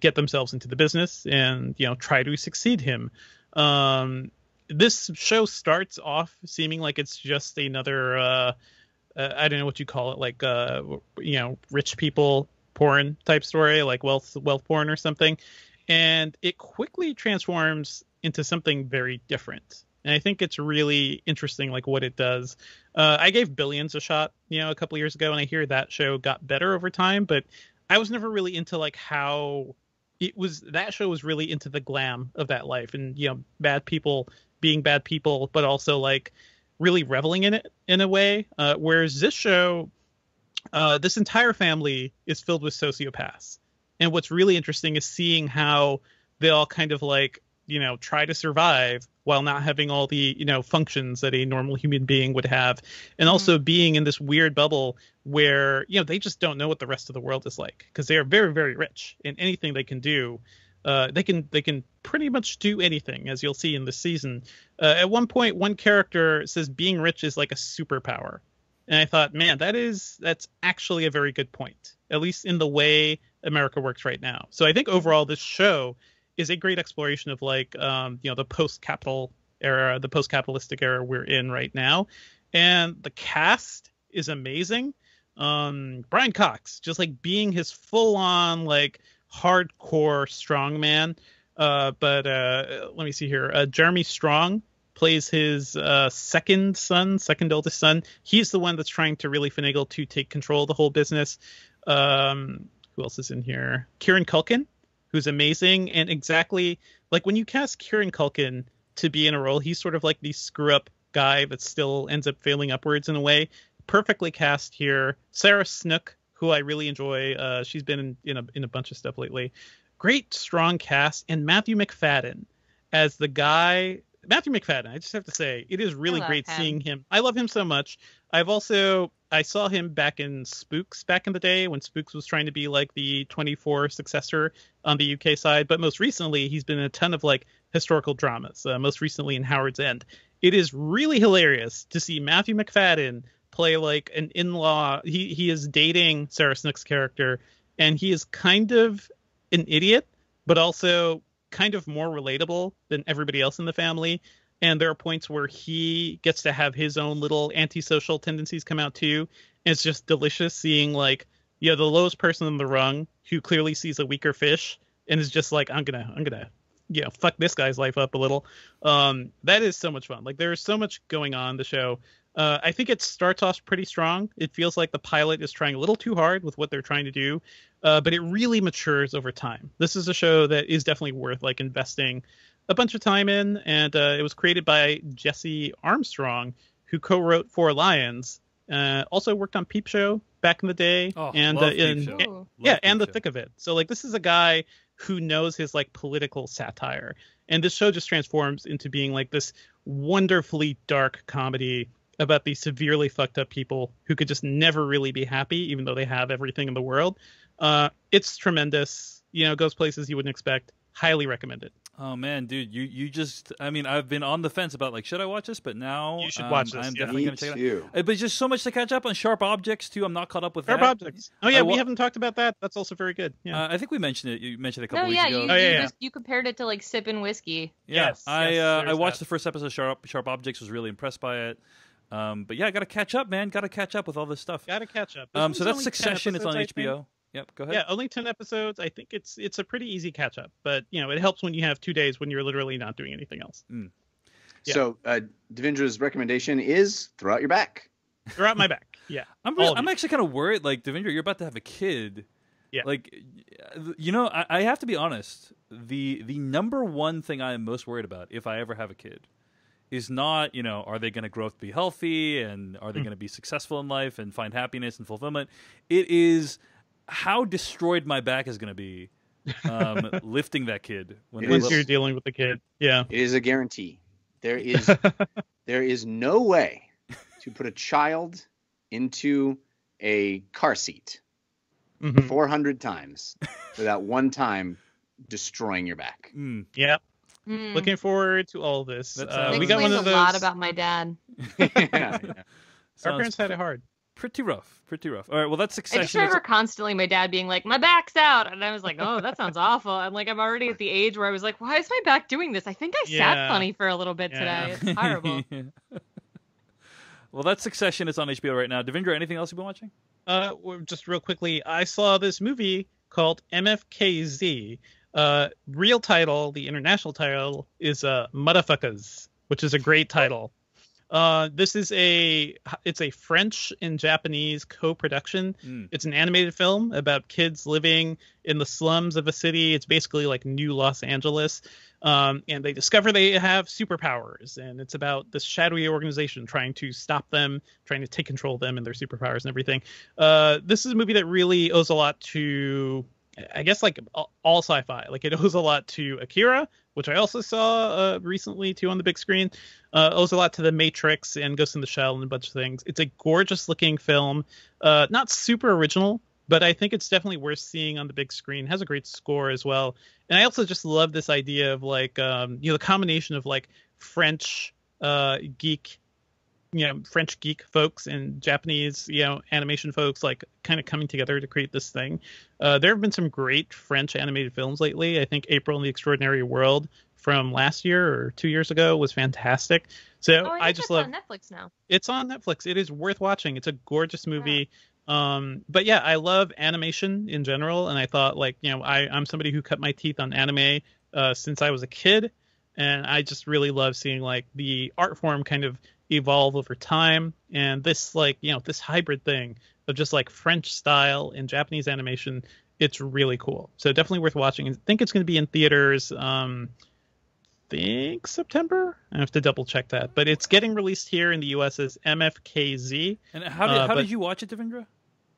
get themselves into the business and, try to succeed him. This show starts off seeming like it's just another, I don't know what you call it, like, rich people porn type story, like wealth porn or something. And it quickly transforms into something very different. And I think it's really interesting, like, what it does. I gave Billions a shot, a couple years ago, and I hear that show got better over time, but I was never really into, like, how it was. That show was really into the glam of that life, and, bad people being bad people, but also, like, really reveling in it in a way. Whereas this show, this entire family is filled with sociopaths. And what's really interesting is seeing how they all kind of, like, try to survive while not having all the, functions that a normal human being would have. And also being in this weird bubble where, they just don't know what the rest of the world is like, because they are very, very rich, and anything they can do, they can pretty much do anything, as you'll see in this season. At one point, one character says being rich is like a superpower. And I thought, man, that's actually a very good point, at least in the way America works right now. So I think overall this show is a great exploration of, like, the post-capital era, the post-capitalistic era we're in right now. And the cast is amazing. Brian Cox, just, like, being his full-on, like, hardcore strongman. But let me see here. Jeremy Strong plays his second oldest son. He's the one that's trying to really finagle to take control of the whole business. Who else is in here? Kieran Culkin, who's amazing. And exactly like when you cast Kieran Culkin to be in a role, he's sort of like the screw up guy that still ends up failing upwards in a way. Perfectly cast here. Sarah Snook, who I really enjoy. She's been in a bunch of stuff lately. Great, strong cast. And Matthew McFadden as the guy Matthew McFadden, I just have to say, it is really love great him. seeing him. I love him so much. I saw him back in Spooks back in the day when Spooks was trying to be like the 24 successor on the UK side. But most recently, he's been in a ton of like historical dramas, most recently in Howard's End. It is really hilarious to see Matthew McFadden play like an in-law. He is dating Sarah Snook's character, and he is kind of an idiot, but also kind of more relatable than everybody else in the family. And there are points where he gets to have his own little antisocial tendencies come out too. And it's just delicious seeing like, the lowest person in the rung who clearly sees a weaker fish and is just like, I'm gonna, fuck this guy's life up a little. That is so much fun. Like there's so much going on in the show. I think it starts off pretty strong. It feels like the pilot is trying a little too hard with what they're trying to do, but it really matures over time. This is a show that is definitely worth like investing a bunch of time in, and it was created by Jesse Armstrong, who co-wrote Four Lions, also worked on Peep Show back in the day, and love Peep Show. and The Thick of It. So like this is a guy who knows his like political satire, and this show just transforms into being like this wonderfully dark comedy about these severely fucked up people who could just never really be happy, even though they have everything in the world. It's tremendous. Goes places you wouldn't expect. Highly recommended. Oh man, dude, you just, I mean, I've been on the fence about like, should I watch this? But now You should watch this, I'm yeah. definitely going to check it out. But just so much to catch up on. Sharp Objects too. I'm not caught up with Sharp that. Objects. Oh yeah, we haven't talked about that. That's also very good. Yeah. I think we mentioned it. You mentioned it a couple No, weeks yeah, ago. you compared it to like sipping whiskey. Yeah, Yes, I there's watched that. the first episode of Sharp Objects. Was really impressed by it. But yeah, I got to catch up, man. Got to catch up with all this stuff. Gotta catch up. So that's Succession. It's on HBO. Yep, go ahead. Yeah, only 10 episodes. I think it's a pretty easy catch up, but it helps when you have 2 days when you're literally not doing anything else. Yeah. So Devindra's recommendation is throw out your back. Throw out my back. Yeah. I'm actually kind of worried. Like, Devindra, you're about to have a kid. Yeah. Like, I have to be honest. The number one thing I am most worried about if I ever have a kid is not, are they going to grow up to be healthy and are they going to be successful in life and find happiness and fulfillment? It is how destroyed my back is going to be lifting that kid when they're Once little. you're dealing with the kid. Yeah. It is a guarantee. There is no way to put a child into a car seat 400 times without one time destroying your back. Yeah. Mm. Looking forward to all this. That We got one explains of those. a lot about my dad. Yeah. Our parents had it hard. Pretty rough. All right, well, that's I just Succession. remember constantly my dad being like, "My back's out," and I was like, "Oh, that sounds awful." And like, I'm already at the age where I was like, "Why is my back doing this? I think I Yeah. sat funny for a little bit Yeah. today. It's horrible." Well, that's Succession. It's on HBO right now. Devindra, anything else you've been watching? Just real quickly, I saw this movie called MFKZ. Real title, the international title, is Motherfuckers, which is a great title. This is it's a French and Japanese co-production. It's an animated film about kids living in the slums of a city. It's basically like new Los Angeles. And they discover they have superpowers, and it's about this shadowy organization trying to stop them, trying to take control of them and their superpowers and everything. This is a movie that really owes a lot to, I guess, like all sci-fi. Like it owes a lot to Akira, which I also saw recently too on the big screen. Owes a lot to The Matrix and Ghost in the Shell and a bunch of things. It's a gorgeous looking film, not super original, but I think it's definitely worth seeing on the big screen. Has a great score as well. And I also just love this idea of like, the combination of like French geek folks and Japanese, animation folks, like kind of coming together to create this thing. There have been some great French animated films lately. I think April in the Extraordinary World from last year or 2 years ago was fantastic. So I just love. On Netflix now. It's on Netflix. It is worth watching. It's a gorgeous movie. But yeah, I love animation in general, and I thought I'm somebody who cut my teeth on anime since I was a kid, and I just really love seeing like the art form kind of evolve over time, and this this hybrid thing of just like French style and Japanese animation. It's really cool. So definitely worth watching. I think it's going to be in theaters. Think September. I have to double check that, but it's getting released here in the U.S. as MFKZ. And how did you watch it, Devindra?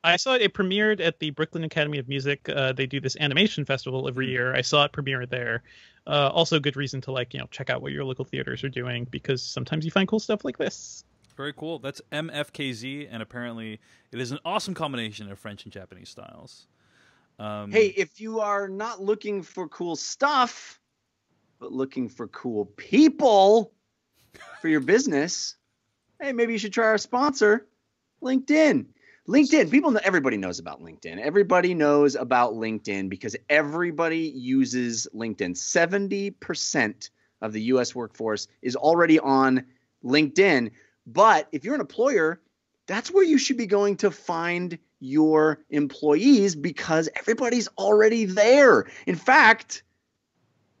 I saw it premiered at the Brooklyn Academy of Music. They do this animation festival every year. I saw it premiere there. Also, good reason to check out what your local theaters are doing, because sometimes you find cool stuff like this. Very cool. That's MFKZ, and apparently it is an awesome combination of French and Japanese styles. Hey, if you are not looking for cool stuff, but looking for cool people for your business, hey, maybe you should try our sponsor, LinkedIn. LinkedIn, everybody knows about LinkedIn. Everybody knows about LinkedIn because everybody uses LinkedIn. 70% of the U.S. workforce is already on LinkedIn. But if you're an employer, that's where you should be going to find your employees, because everybody's already there. In fact,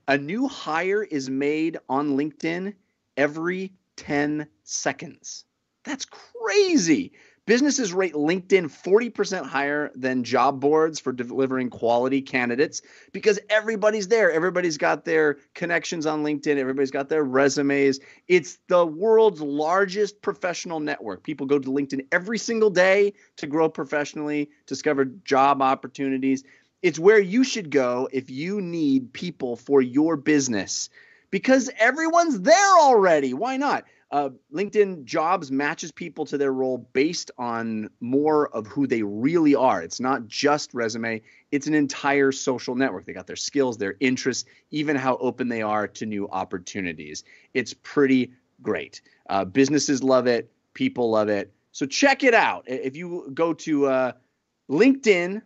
a new hire is made on LinkedIn every 10 seconds. That's crazy. Businesses rate LinkedIn 40% higher than job boards for delivering quality candidates because everybody's there. Everybody's got their connections on LinkedIn. Everybody's got their resumes. It's the world's largest professional network. People go to LinkedIn every single day to grow professionally, discover job opportunities. It's where you should go if you need people for your business because everyone's there already. Why not? LinkedIn Jobs matches people to their role based on more of who they really are. It's not just resume. It's an entire social network. They got their skills, their interests, even how open they are to new opportunities. It's pretty great. Businesses love it. People love it. So check it out. If you go to LinkedIn,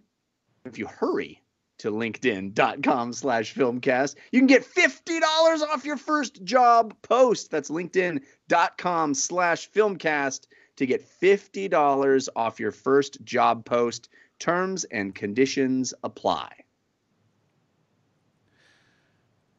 if you hurry to linkedin.com/filmcast, you can get $50 off your first job post. That's linkedin.com/filmcast to get $50 off your first job post. Terms and conditions apply.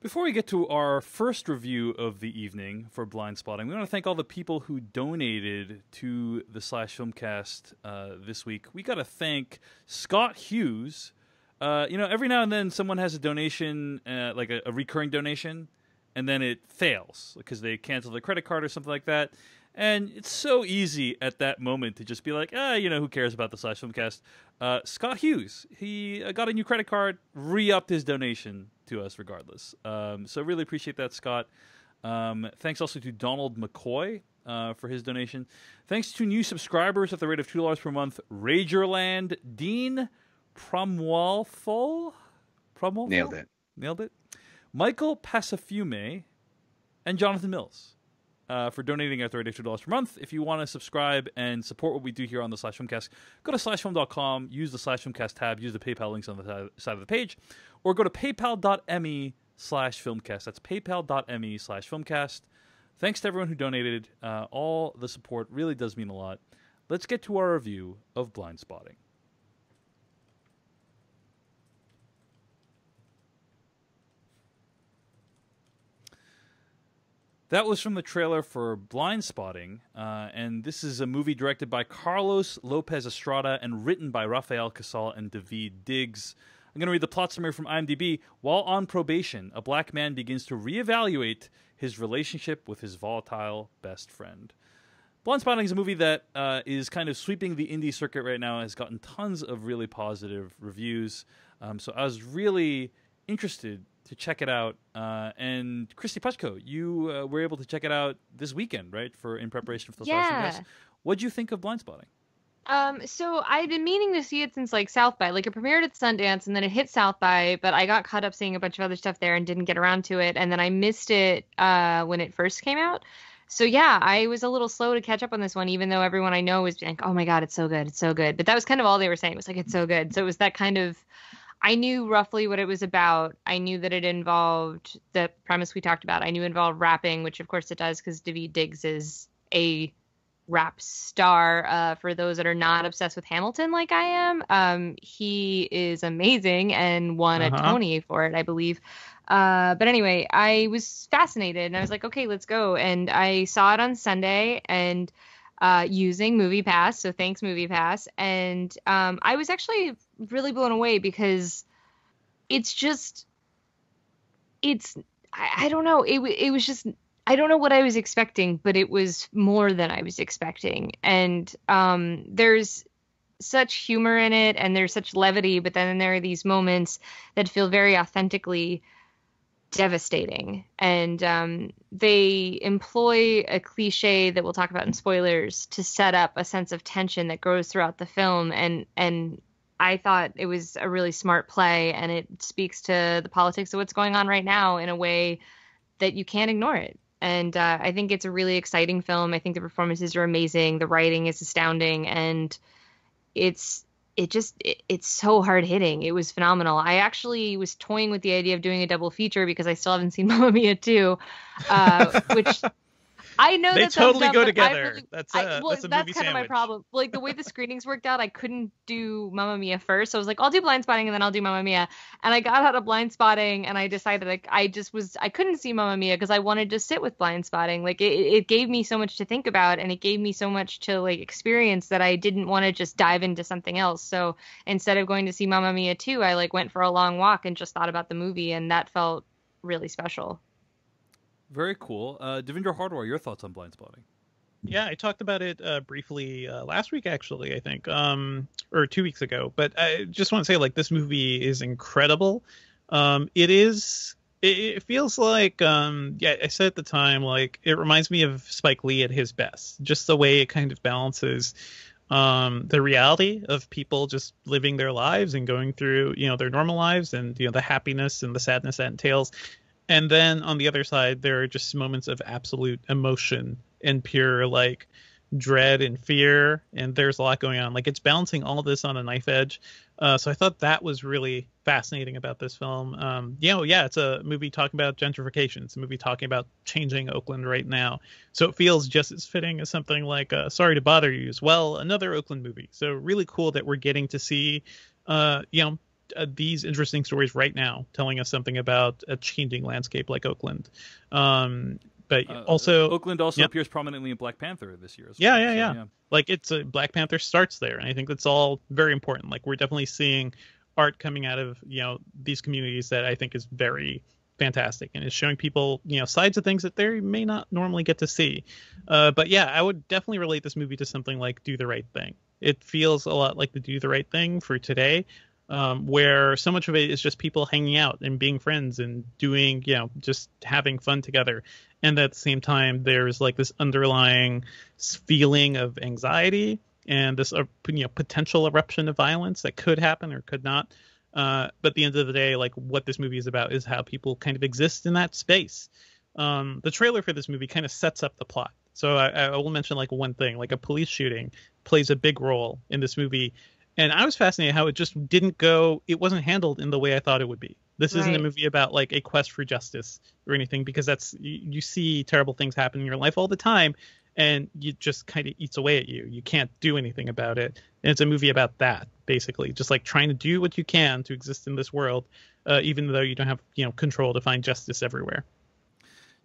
Before we get to our first review of the evening for Blind Spotting, we want to thank all the people who donated to the /Filmcast this week. We got to thank Scott Hughes. Every now and then someone has a donation, like a recurring donation, and then it fails because they cancel their credit card or something like that. And it's so easy at that moment to just be like, who cares about the /Filmcast? Scott Hughes, he got a new credit card, re-upped his donation to us regardless. So really appreciate that, Scott. Thanks also to Donald McCoy for his donation. Thanks to new subscribers at the rate of $2 per month, Ragerland, Dean Promwalful? Nailed it. Michael Passafume, and Jonathan Mills for donating at the rate of $2 per month. If you want to subscribe and support what we do here on the /Filmcast, go to /film.com, use the /Filmcast tab, use the PayPal links on the side of the page, or go to paypal.me/filmcast. That's paypal.me/filmcast. Thanks to everyone who donated. All the support really does mean a lot. Let's get to our review of Blind Spotting. That was from the trailer for Blind Spotting, and this is a movie directed by Carlos Lopez Estrada and written by Rafael Casal and David Diggs. I'm going to read the plot summary from IMDb. While on probation, a black man begins to reevaluate his relationship with his volatile best friend. Blind Spotting is a movie that is kind of sweeping the indie circuit right now. It has gotten tons of really positive reviews, so I was really interested to check it out. And Christy Puchko, you were able to check it out this weekend, right? In preparation for the podcast. What'd you think of Blind Spotting? So I've been meaning to see it since South by. It premiered at Sundance and then it hit South by, but I got caught up seeing a bunch of other stuff there and didn't get around to it. And then I missed it when it first came out. So yeah, I was a little slow to catch up on this one, even though everyone I know was like, "Oh my God, it's so good, it's so good." But that was kind of all they were saying. It was like, "It's so good." So it was that kind of. I knew roughly what it was about. I knew that it involved the premise we talked about. I knew it involved rapping, which of course it does because David Diggs is a rap star. For those that are not obsessed with Hamilton like I am, he is amazing and won a Tony for it, I believe. But anyway, I was fascinated and I was like, okay, let's go. And I saw it on Sunday and using MoviePass. So thanks, MoviePass. And I was actually really blown away because it's just, I don't know. It was just, I don't know what I was expecting, but it was more than I was expecting. And there's such humor in it, and there's such levity, but then there are these moments that feel very authentically devastating. And they employ a cliche that we'll talk about in spoilers to set up a sense of tension that grows throughout the film. And I thought it was a really smart play, and it speaks to the politics of what's going on right now in a way that you can't ignore it. And I think it's a really exciting film. I think the performances are amazing. The writing is astounding, and it's so hard hitting. It was phenomenal. I actually was toying with the idea of doing a double feature because I still haven't seen Mamma Mia 2, which I know they that totally dumb, go but together. That's a that's movie kind of my sandwich. problem. Like the way the screenings worked out, I couldn't do Mamma Mia first. So I was like, I'll do Blind Spotting and then I'll do Mamma Mia. And I got out of Blind Spotting and I decided like I couldn't see Mamma Mia because I wanted to sit with Blind Spotting. Like it gave me so much to think about, and it gave me so much to like experience that I didn't want to just dive into something else. So instead of going to see Mamma Mia 2, I like went for a long walk and just thought about the movie, and that felt really special. Very cool. Devendra Hardwar, your thoughts on Blind Spotting? Yeah, I talked about it briefly last week, actually, I think, or 2 weeks ago. But I just want to say, like, this movie is incredible. It feels like, I said at the time, like, it reminds me of Spike Lee at his best. Just the way it kind of balances the reality of people just living their lives and going through, their normal lives, and, the happiness and the sadness that entails. And then on the other side, there are just moments of absolute emotion and pure like dread and fear. And there's a lot going on. Like it's balancing all of this on a knife edge. So I thought that was really fascinating about this film. It's a movie talking about gentrification. It's a movie talking about changing Oakland right now. So it feels just as fitting as something like Sorry to Bother You as well, another Oakland movie. So really cool that we're getting to see, these interesting stories right now, telling us something about a changing landscape like Oakland. But also Oakland also appears prominently in Black Panther this year as well. Yeah. Like it's Black Panther starts there, and I think that's all very important. Like we're definitely seeing art coming out of these communities that I think is very fantastic, and is showing people sides of things that they may not normally get to see. But yeah, I would definitely relate this movie to something like Do the Right Thing. It feels a lot like the Do the Right Thing for today. Where so much of it is just people hanging out and being friends and doing, just having fun together. And at the same time, there's like this underlying feeling of anxiety and this, potential eruption of violence that could happen or could not. But at the end of the day, like what this movie is about is how people kind of exist in that space. The trailer for this movie kind of sets up the plot. So I will mention like one thing, like a police shooting plays a big role in this movie. And I was fascinated how it just it wasn't handled in the way I thought it would be. This isn't a movie about like a quest for justice or anything, because you see terrible things happen in your life all the time, and it just kind of eats away at you. You can't do anything about it. And it's a movie about that, basically, just like trying to do what you can to exist in this world, even though you don't have control to find justice everywhere.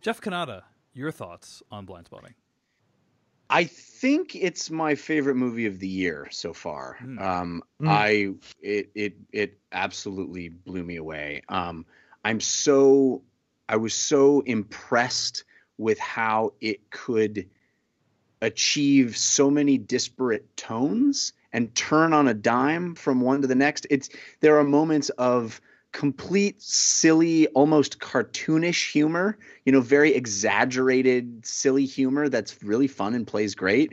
Jeff Kanata, your thoughts on Blind Spotting? I think it's my favorite movie of the year so far. It absolutely blew me away. I was so impressed with how it could achieve so many disparate tones and turn on a dime from one to the next. There are moments of complete silly, almost cartoonish humor, very exaggerated, silly humor that's really fun and plays great.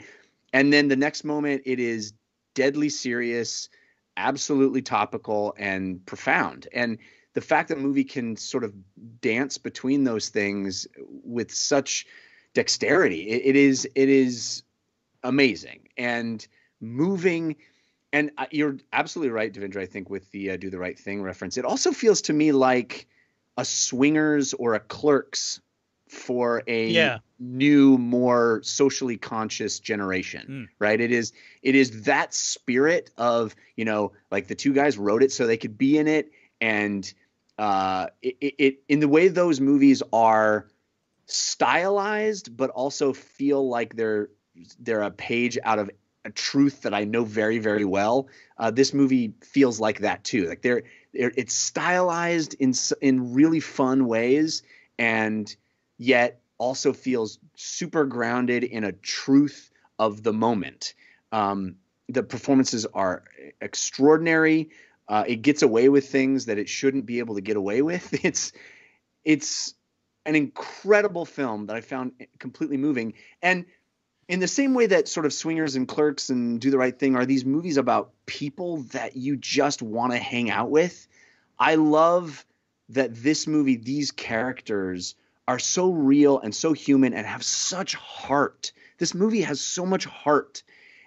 And then the next moment, it is deadly serious, absolutely topical and profound. And the fact that the movie can sort of dance between those things with such dexterity, it is amazing and moving. And you're absolutely right, Devendra, I think, with the Do the Right Thing reference. It also feels to me like a Swingers or a Clerks for a new, more socially conscious generation, right? It is that spirit of, like the two guys wrote it so they could be in it. And it in the way those movies are stylized, but also feel like they're a page out of a truth that I know very, very well. This movie feels like that too. Like it's stylized in really fun ways, and yet also feels super grounded in a truth of the moment. The performances are extraordinary. It gets away with things that it shouldn't be able to get away with. It's an incredible film that I found completely moving. And in the same way that sort of Swingers and Clerks and Do the Right Thing are these movies about people that you just want to hang out with, I love that this movie, these characters are so real and so human and have such heart. This movie has so much heart.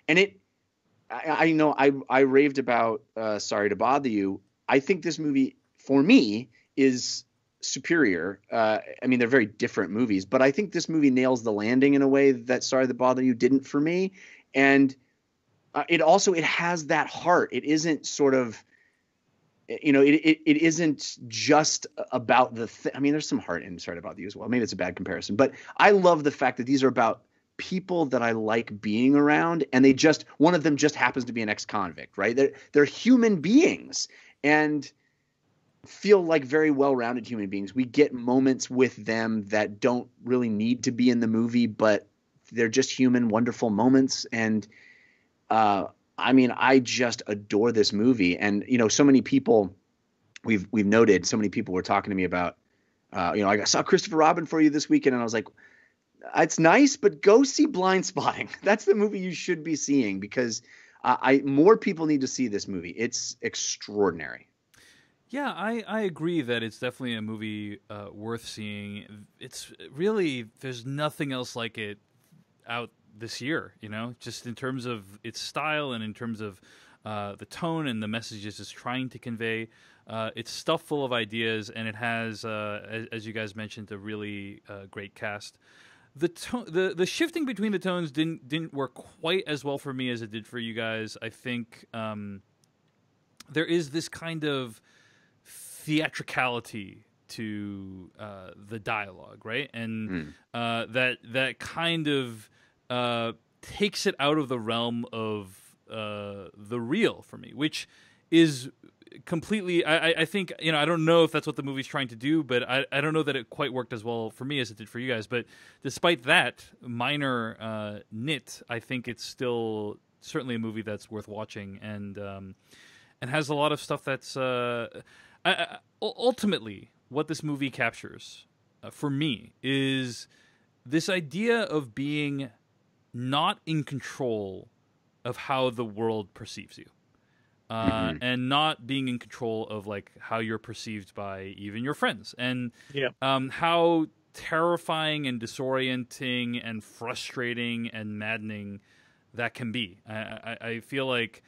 And I know I raved about Sorry to Bother You. I think this movie, for me, is superior. I mean, they're very different movies, but I think this movie nails the landing in a way that Sorry to Bother You didn't for me. And it has that heart. It isn't sort of, it isn't just about I mean, there's some heart in Sorry to Bother You as well. Maybe it's a bad comparison, but I love the fact that these are about people that I like being around, and one of them just happens to be an ex-convict, right? They're human beings and feel like very well-rounded human beings. We get moments with them that don't really need to be in the movie, but they're just human, wonderful moments. And I mean, I just adore this movie. And so many people we've noted, so many people were talking to me about, I saw Christopher Robin for you this weekend, and I was like, it's nice, but go see Blind Spotting. That's the movie you should be seeing, because more people need to see this movie. It's extraordinary. Yeah, I agree that it's definitely a movie worth seeing. It's really, there's nothing else like it out this year, just in terms of its style and in terms of the tone and the messages it's trying to convey. It's stuffed full of ideas, and it has, as you guys mentioned, a really great cast. The shifting between the tones didn't work quite as well for me as it did for you guys. I think there is this kind of theatricality to the dialogue, right? And that kind of takes it out of the realm of the real for me, which is completely, I think, I don't know if that's what the movie's trying to do, but I don't know that it quite worked as well for me as it did for you guys. But despite that minor nit, I think it's still certainly a movie that's worth watching, and has a lot of stuff that's ultimately what this movie captures for me is this idea of being not in control of how the world perceives you. And not being in control of like how you're perceived by even your friends, and how terrifying and disorienting and frustrating and maddening that can be. I feel like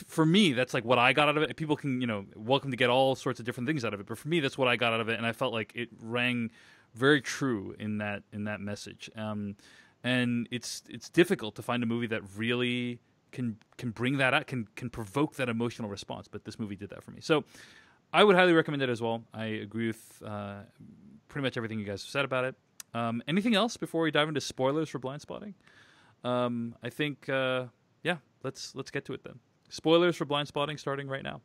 for me that's like what I got out of it. People can welcome to get all sorts of different things out of it, but for me that's what I got out of it, and I felt like it rang very true in that message. And it's difficult to find a movie that really can bring that out, can provoke that emotional response, but this movie did that for me. So I would highly recommend it as well. I agree with pretty much everything you guys have said about it. Anything else before we dive into spoilers for Blind Spotting? I think let's get to it then. Spoilers for Blind Spotting starting right now.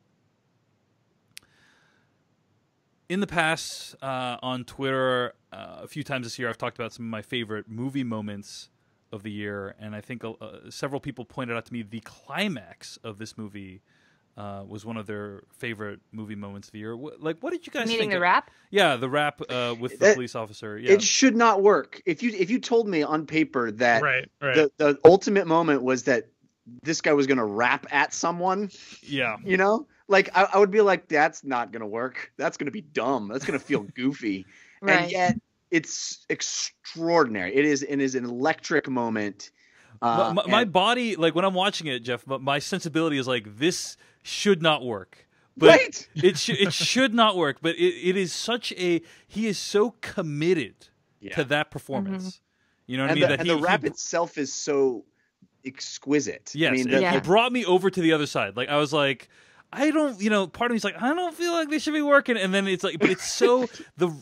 In the past, on Twitter, a few times this year, I've talked about some of my favorite movie moments of the year, and I think several people pointed out to me the climax of this movie was one of their favorite movie moments of the year. What did you guys think? Meaning the rap? Yeah, the rap with the police officer. Yeah. It should not work. If you told me on paper that right. The ultimate moment was that this guy was going to rap at someone, I would be like, that's not going to work. That's going to be dumb. That's going to feel goofy. Right. And yet it's extraordinary. It is an electric moment. My body, like when I'm watching it, Jeff, my sensibility is like, this should not work. But right. It should not work. But it is he is so committed to that performance. Mm-hmm. You know what I mean? And the rap itself is so exquisite. Yes, it brought me over to the other side. Like I was like, I don't, part of me's like, I don't feel like they should be working. And then it's like, but it's so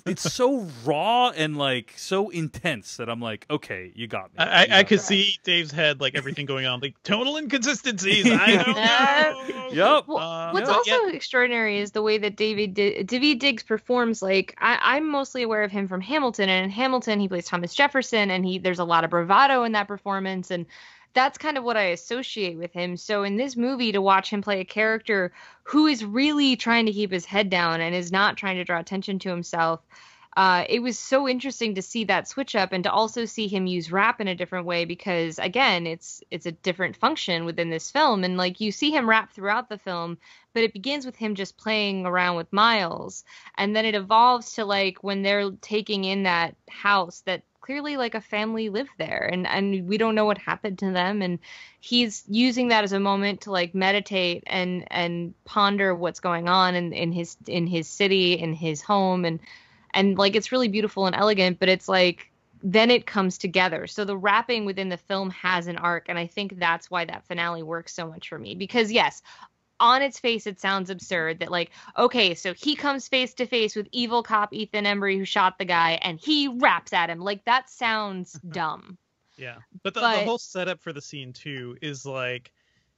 it's so raw and like so intense that I'm like, okay, you got me. I could see Dave's head, like everything going on, like tonal inconsistencies. I don't know. Yep. Well, what's also extraordinary is the way that David Diggs performs. Like I'm mostly aware of him from Hamilton, and in Hamilton he plays Thomas Jefferson, and there's a lot of bravado in that performance, and that's kind of what I associate with him. So in this movie, to watch him play a character who is really trying to keep his head down and is not trying to draw attention to himself, it was so interesting to see that switch up and to also see him use rap in a different way because again, it's a different function within this film. And like you see him rap throughout the film, but it begins with him just playing around with Miles. And then it evolves to like when they're taking in that house that clearly like a family lived there and we don't know what happened to them. And he's using that as a moment to like meditate and ponder what's going on in his city, in his home. And like it's really beautiful and elegant, but it's like then it comes together. So the rapping within the film has an arc, and I think that's why that finale works so much for me. Because yes, on its face it sounds absurd that like, okay, so he comes face to face with evil cop Ethan Embry who shot the guy and he raps at him. Like that sounds dumb. Yeah. But the whole setup for the scene too is like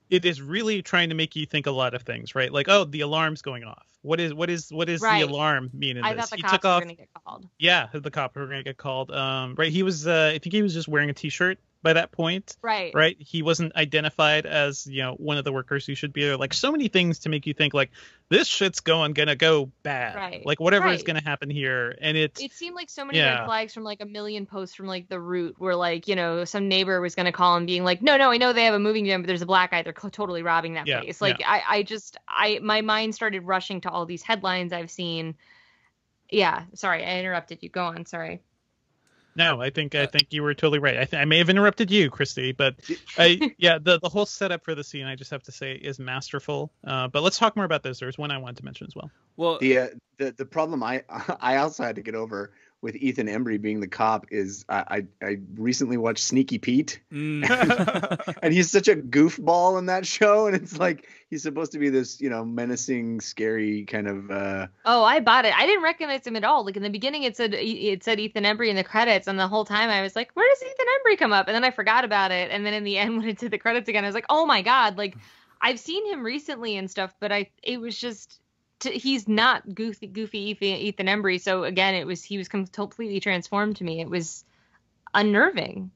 it is really trying to make you think a lot of things, right? Like, oh, the alarm's going off. What is Right. the alarm mean in I this? thought the He cops took were off. going to get called. Yeah, the cop were going to get called. Right. He was. I think he was just wearing a T-shirt by that point. Right. Right. He wasn't identified as one of the workers who should be there. Like so many things to make you think like this shit's gonna go bad. Right. Like whatever is Right. gonna happen here, and It seemed like so many Yeah. red flags from like a million posts from like the route where like, some neighbor was going to call and being like, no, I know they have a moving van, but there's a black guy. They're totally robbing that Yeah, place. Like my mind started rushing to all these headlines I've seen. Yeah. Sorry. I interrupted you. Go on. Sorry. No, I think you were totally right. I may have interrupted you, Christy, but the whole setup for the scene, I just have to say, is masterful. But let's talk more about this. There's one I wanted to mention as well. Well, The problem I also had to get over with Ethan Embry being the cop is I recently watched Sneaky Pete, and he's such a goofball in that show, and it's like he's supposed to be this menacing, scary kind of. Oh, I bought it. I didn't recognize him at all. Like in the beginning, it said Ethan Embry in the credits, and the whole time I was like, "Where does Ethan Embry come up?" And then I forgot about it, and then in the end, when it did the credits again, I was like, "Oh my god!" Like I've seen him recently and stuff, but it was just he's not goofy Ethan Embry. So again, he was completely transformed to me. It was unnerving.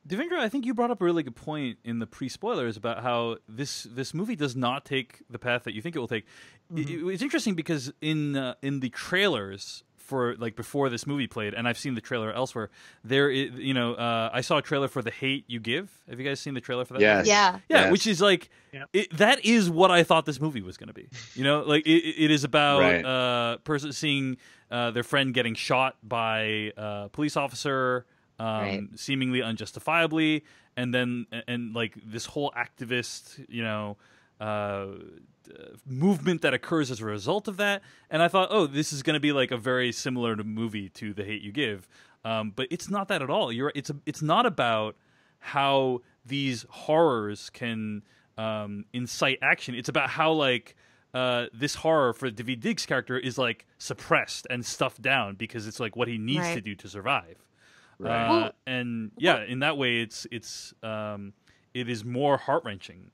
Devendra, I think you brought up a really good point in the pre-spoilers about how this movie does not take the path that you think it will take. Mm-hmm. It's interesting because in the trailers for like before this movie played, and I've seen the trailer elsewhere. There, I saw a trailer for The Hate U Give. Have you guys seen the trailer for that? Yes. Yeah. Yeah, Yes. which is like that is what I thought this movie was going to be. Like it is about Right. person seeing their friend getting shot by a police officer. Right. Seemingly unjustifiably, and then like this whole activist, movement that occurs as a result of that. And I thought, oh, this is going to be like a very similar movie to The Hate U Give, but it's not that at all. You're right. It's not about how these horrors can incite action. It's about how like this horror for Daveed Diggs' character is like suppressed and stuffed down because it's like what he needs to do to survive. Right. And in that way, it is more heart-wrenching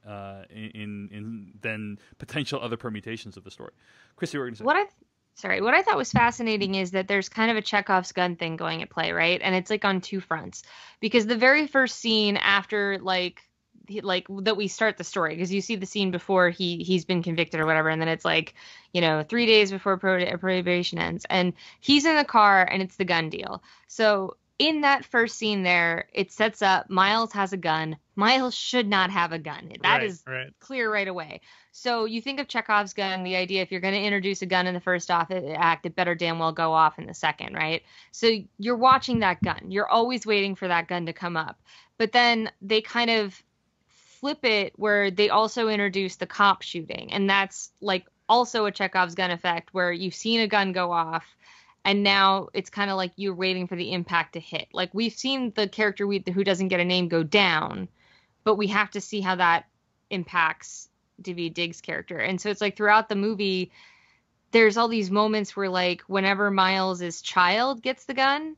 in than potential other permutations of the story. Christy, what were you going to say? What I thought was fascinating is that there's kind of a Chekhov's gun thing going at play, right? And it's like on two fronts, because the very first scene after like that we start the story, because you see the scene before he's been convicted or whatever, and then it's like 3 days before probation ends, and he's in the car and it's the gun deal. So in that first scene there, it sets up Miles has a gun. Miles should not have a gun. That is clear right away. So you think of Chekhov's gun, the idea if you're going to introduce a gun in the first act, it better damn well go off in the second, right? So you're watching that gun. You're always waiting for that gun to come up. But then they kind of flip it where they also introduce the cop shooting. And that's like also a Chekhov's gun effect where you've seen a gun go off. And now it's kind of like you're waiting for the impact to hit. Like we've seen the character who doesn't get a name go down, but we have to see how that impacts Daveed Diggs' character. And so it's like throughout the movie, there's all these moments where like whenever Miles' child gets the gun,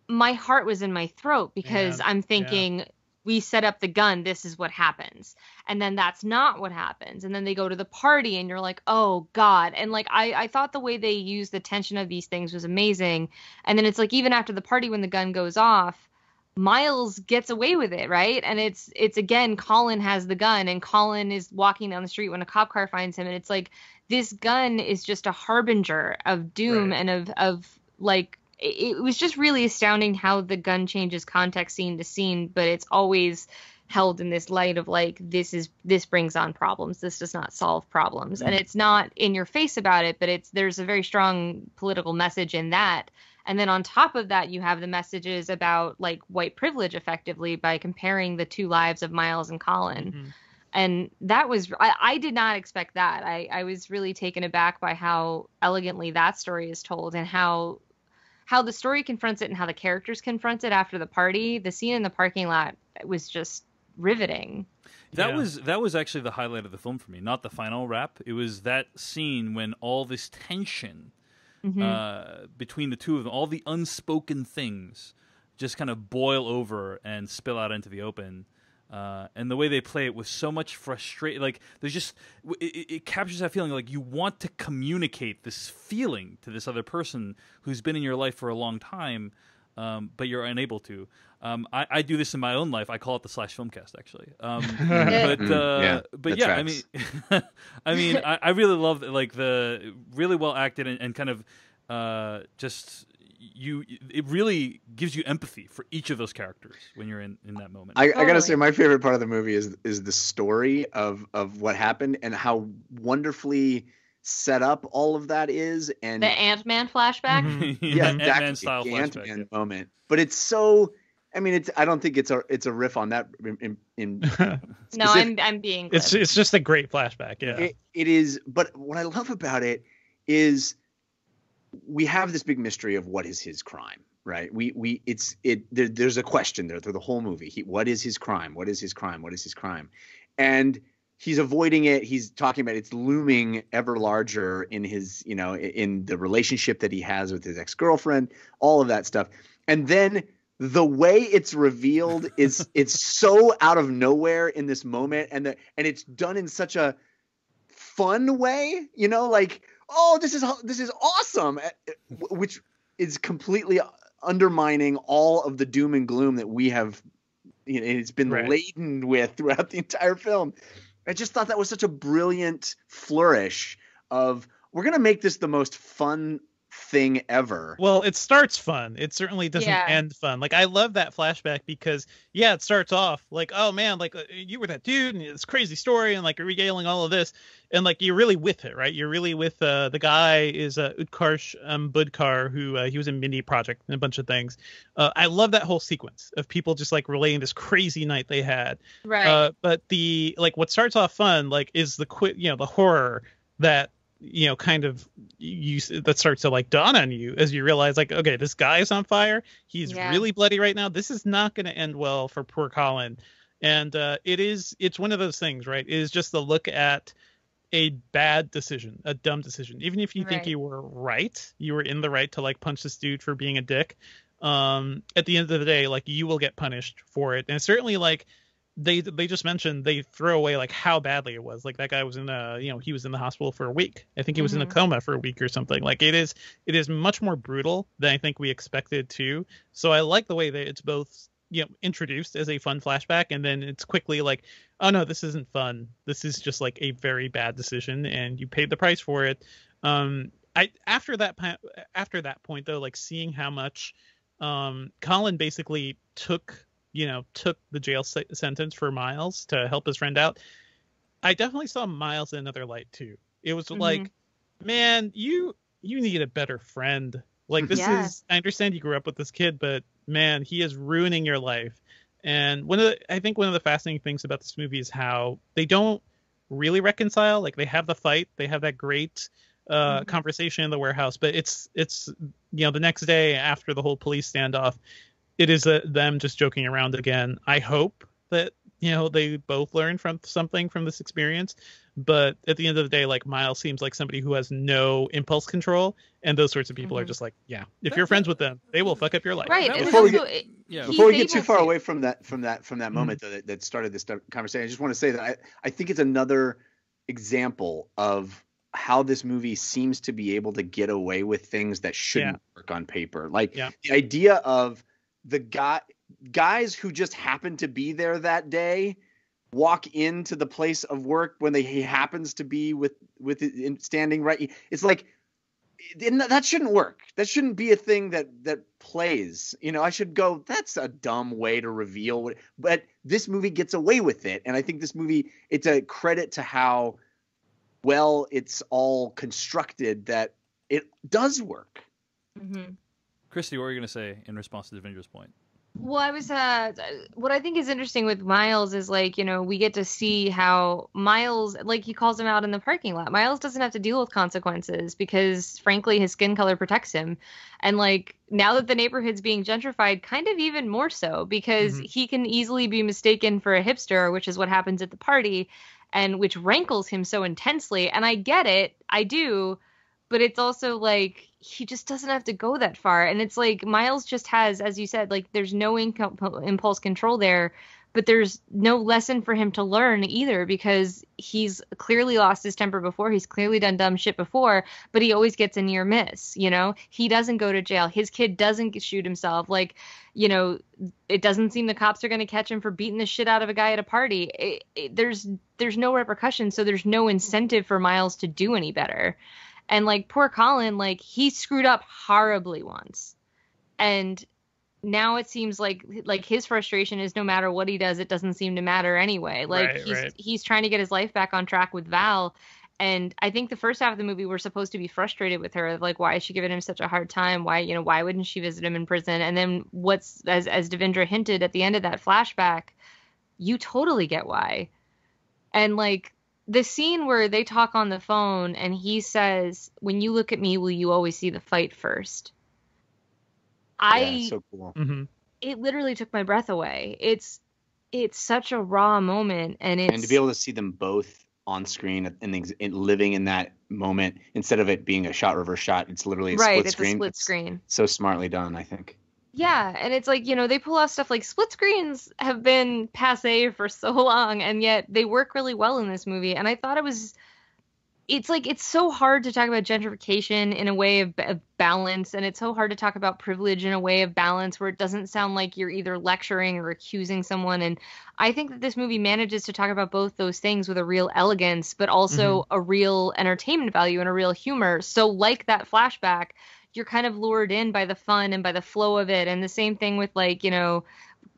my heart was in my throat because I'm thinking we set up the gun, this is what happens. And then that's not what happens. And then they go to the party and you're like, oh God. And like, I thought the way they used the tension of these things was amazing. And then it's like, even after the party, when the gun goes off, Miles gets away with it, right? And it's again, Colin has the gun, and Colin is walking down the street when a cop car finds him, and it's like this gun is just a harbinger of doom, Right. and of like it was just really astounding how the gun changes context scene to scene, but it's always held in this light of like this brings on problems, this does not solve problems. And it's not in your face about it, but there's a very strong political message in that. And then on top of that, you have the messages about like white privilege effectively by comparing the two lives of Miles and Colin. Mhm. And that was, I did not expect that. I was really taken aback by how elegantly that story is told, and how the story confronts it and how the characters confront it after the party. The scene in the parking lot was just riveting. That was actually the highlight of the film for me, not the final wrap. It was that scene when all this tension between the two of them, all the unspoken things, just kind of boil over and spill out into the open. And the way they play it with so much frustration, like there's just it captures that feeling, like you want to communicate this feeling to this other person who's been in your life for a long time, but you're unable to. I do this in my own life. I call it the Slash Filmcast, actually. But yeah, I mean, I really love like the really well acted and kind of just. It really gives you empathy for each of those characters when you're in that moment. I gotta say, my favorite part of the movie is the story of what happened and how wonderfully set up all of that is. And the Ant-Man flashback. Yeah, Ant-Man style the flashback. Ant-Man moment. But it's so. I mean, I don't think it's a riff on that. No, I'm being. Glib. It's just a great flashback. Yeah, it is. But what I love about it is we have this big mystery of what is his crime, right? There's a question there through the whole movie. What is his crime? What is his crime? What is his crime? And he's avoiding it. He's talking about it's looming ever larger in his, in the relationship that he has with his ex-girlfriend, all of that stuff. And then the way it's revealed is it's so out of nowhere in this moment, and it's done in such a fun way, like, oh, this is awesome, which is completely undermining all of the doom and gloom that we have, it's been laden with throughout the entire film. I just thought that was such a brilliant flourish of, we're going to make this the most fun thing ever. Well, it starts fun. It certainly doesn't end fun. Like, I love that flashback because it starts off like, oh man, like you were that dude and this crazy story and like regaling all of this, and like you're really with it, right? You're really with the guy is Utkarsh Budkar, who he was in Mini Project and a bunch of things. I love that whole sequence of people just like relaying this crazy night they had. Right. But the like what starts off fun like is the horror that kind of that starts to like dawn on you as you realize like, okay, this guy is on fire. He's really bloody right now. This is not going to end well for poor Colin. And it's one of those things, right? It is just the look at a bad decision, a dumb decision. Even if you think you were right, you were in the right to like punch this dude for being a dick. At the end of the day, like you will get punished for it. And certainly like, they just mentioned they throw away like how badly it was. Like that guy was in he was in the hospital for a week. I think he was in a coma for a week or something. Like it is much more brutal than I think we expected to. So I like the way that it's both introduced as a fun flashback, and then it's quickly like, oh no, this isn't fun. This is just like a very bad decision, and you paid the price for it. After that point though, like seeing how much Colin basically took the jail sentence for Miles to help his friend out, I definitely saw Miles in another light too. It was like, man, you need a better friend. Like this is, I understand you grew up with this kid, but man, he is ruining your life. And I think one of the fascinating things about this movie is how they don't really reconcile. Like they have the fight, they have that great conversation in the warehouse, but it's the next day after the whole police standoff, it is them just joking around again. I hope that, they both learn from something from this experience. But at the end of the day, like Miles seems like somebody who has no impulse control. And those sorts of people are just like, if you're friends with them, they will fuck up your life. Right. Before we get too far away from that moment that started this conversation, I just want to say that I think it's another example of how this movie seems to be able to get away with things that shouldn't work on paper. Like the idea of the guy, guys who just happen to be there that day walk into the place of work when he happens to be with it standing right. It's like, that shouldn't work. That shouldn't be a thing that plays. I should go, that's a dumb way to reveal but this movie gets away with it. And I think this movie, it's a credit to how well it's all constructed that it does work. Mm-hmm. Christy, what were you going to say in response to Devindra's point? Well, I was what I think is interesting with Miles is like, we get to see how Miles, like he calls him out in the parking lot. Miles doesn't have to deal with consequences because frankly his skin color protects him. And like now that the neighborhood's being gentrified, kind of even more so because he can easily be mistaken for a hipster, which is what happens at the party, and which rankles him so intensely. And I get it. I do. But it's also like he just doesn't have to go that far. And it's like Miles just has, as you said, like there's no impulse control there, but there's no lesson for him to learn either because he's clearly lost his temper before. He's clearly done dumb shit before, but he always gets a near miss. He doesn't go to jail. His kid doesn't shoot himself. Like, it doesn't seem the cops are going to catch him for beating the shit out of a guy at a party. There's no repercussions. So there's no incentive for Miles to do any better. And like poor Colin, like he screwed up horribly once. And now it seems like his frustration is no matter what he does, it doesn't seem to matter anyway. Like he's trying to get his life back on track with Val. And I think the first half of the movie we're supposed to be frustrated with her. Like, why is she giving him such a hard time? Why wouldn't she visit him in prison? And then as Devindra hinted at the end of that flashback, you totally get why. And like, the scene where they talk on the phone and he says, "When you look at me, will you always see the fight first?" So cool. It literally took my breath away. It's such a raw moment, and to be able to see them both on screen and living in that moment instead of it being a shot reverse shot, it's literally a split screen. A split screen. So smartly done, I think. Yeah, and it's like, they pull off stuff like split screens have been passé for so long, and yet they work really well in this movie. And I thought it's so hard to talk about gentrification in a way of balance, and it's so hard to talk about privilege in a way of balance where it doesn't sound like you're either lecturing or accusing someone. And I think that this movie manages to talk about both those things with a real elegance, but also a real entertainment value and a real humor. So like that flashback, you're kind of lured in by the fun and by the flow of it. And the same thing with like,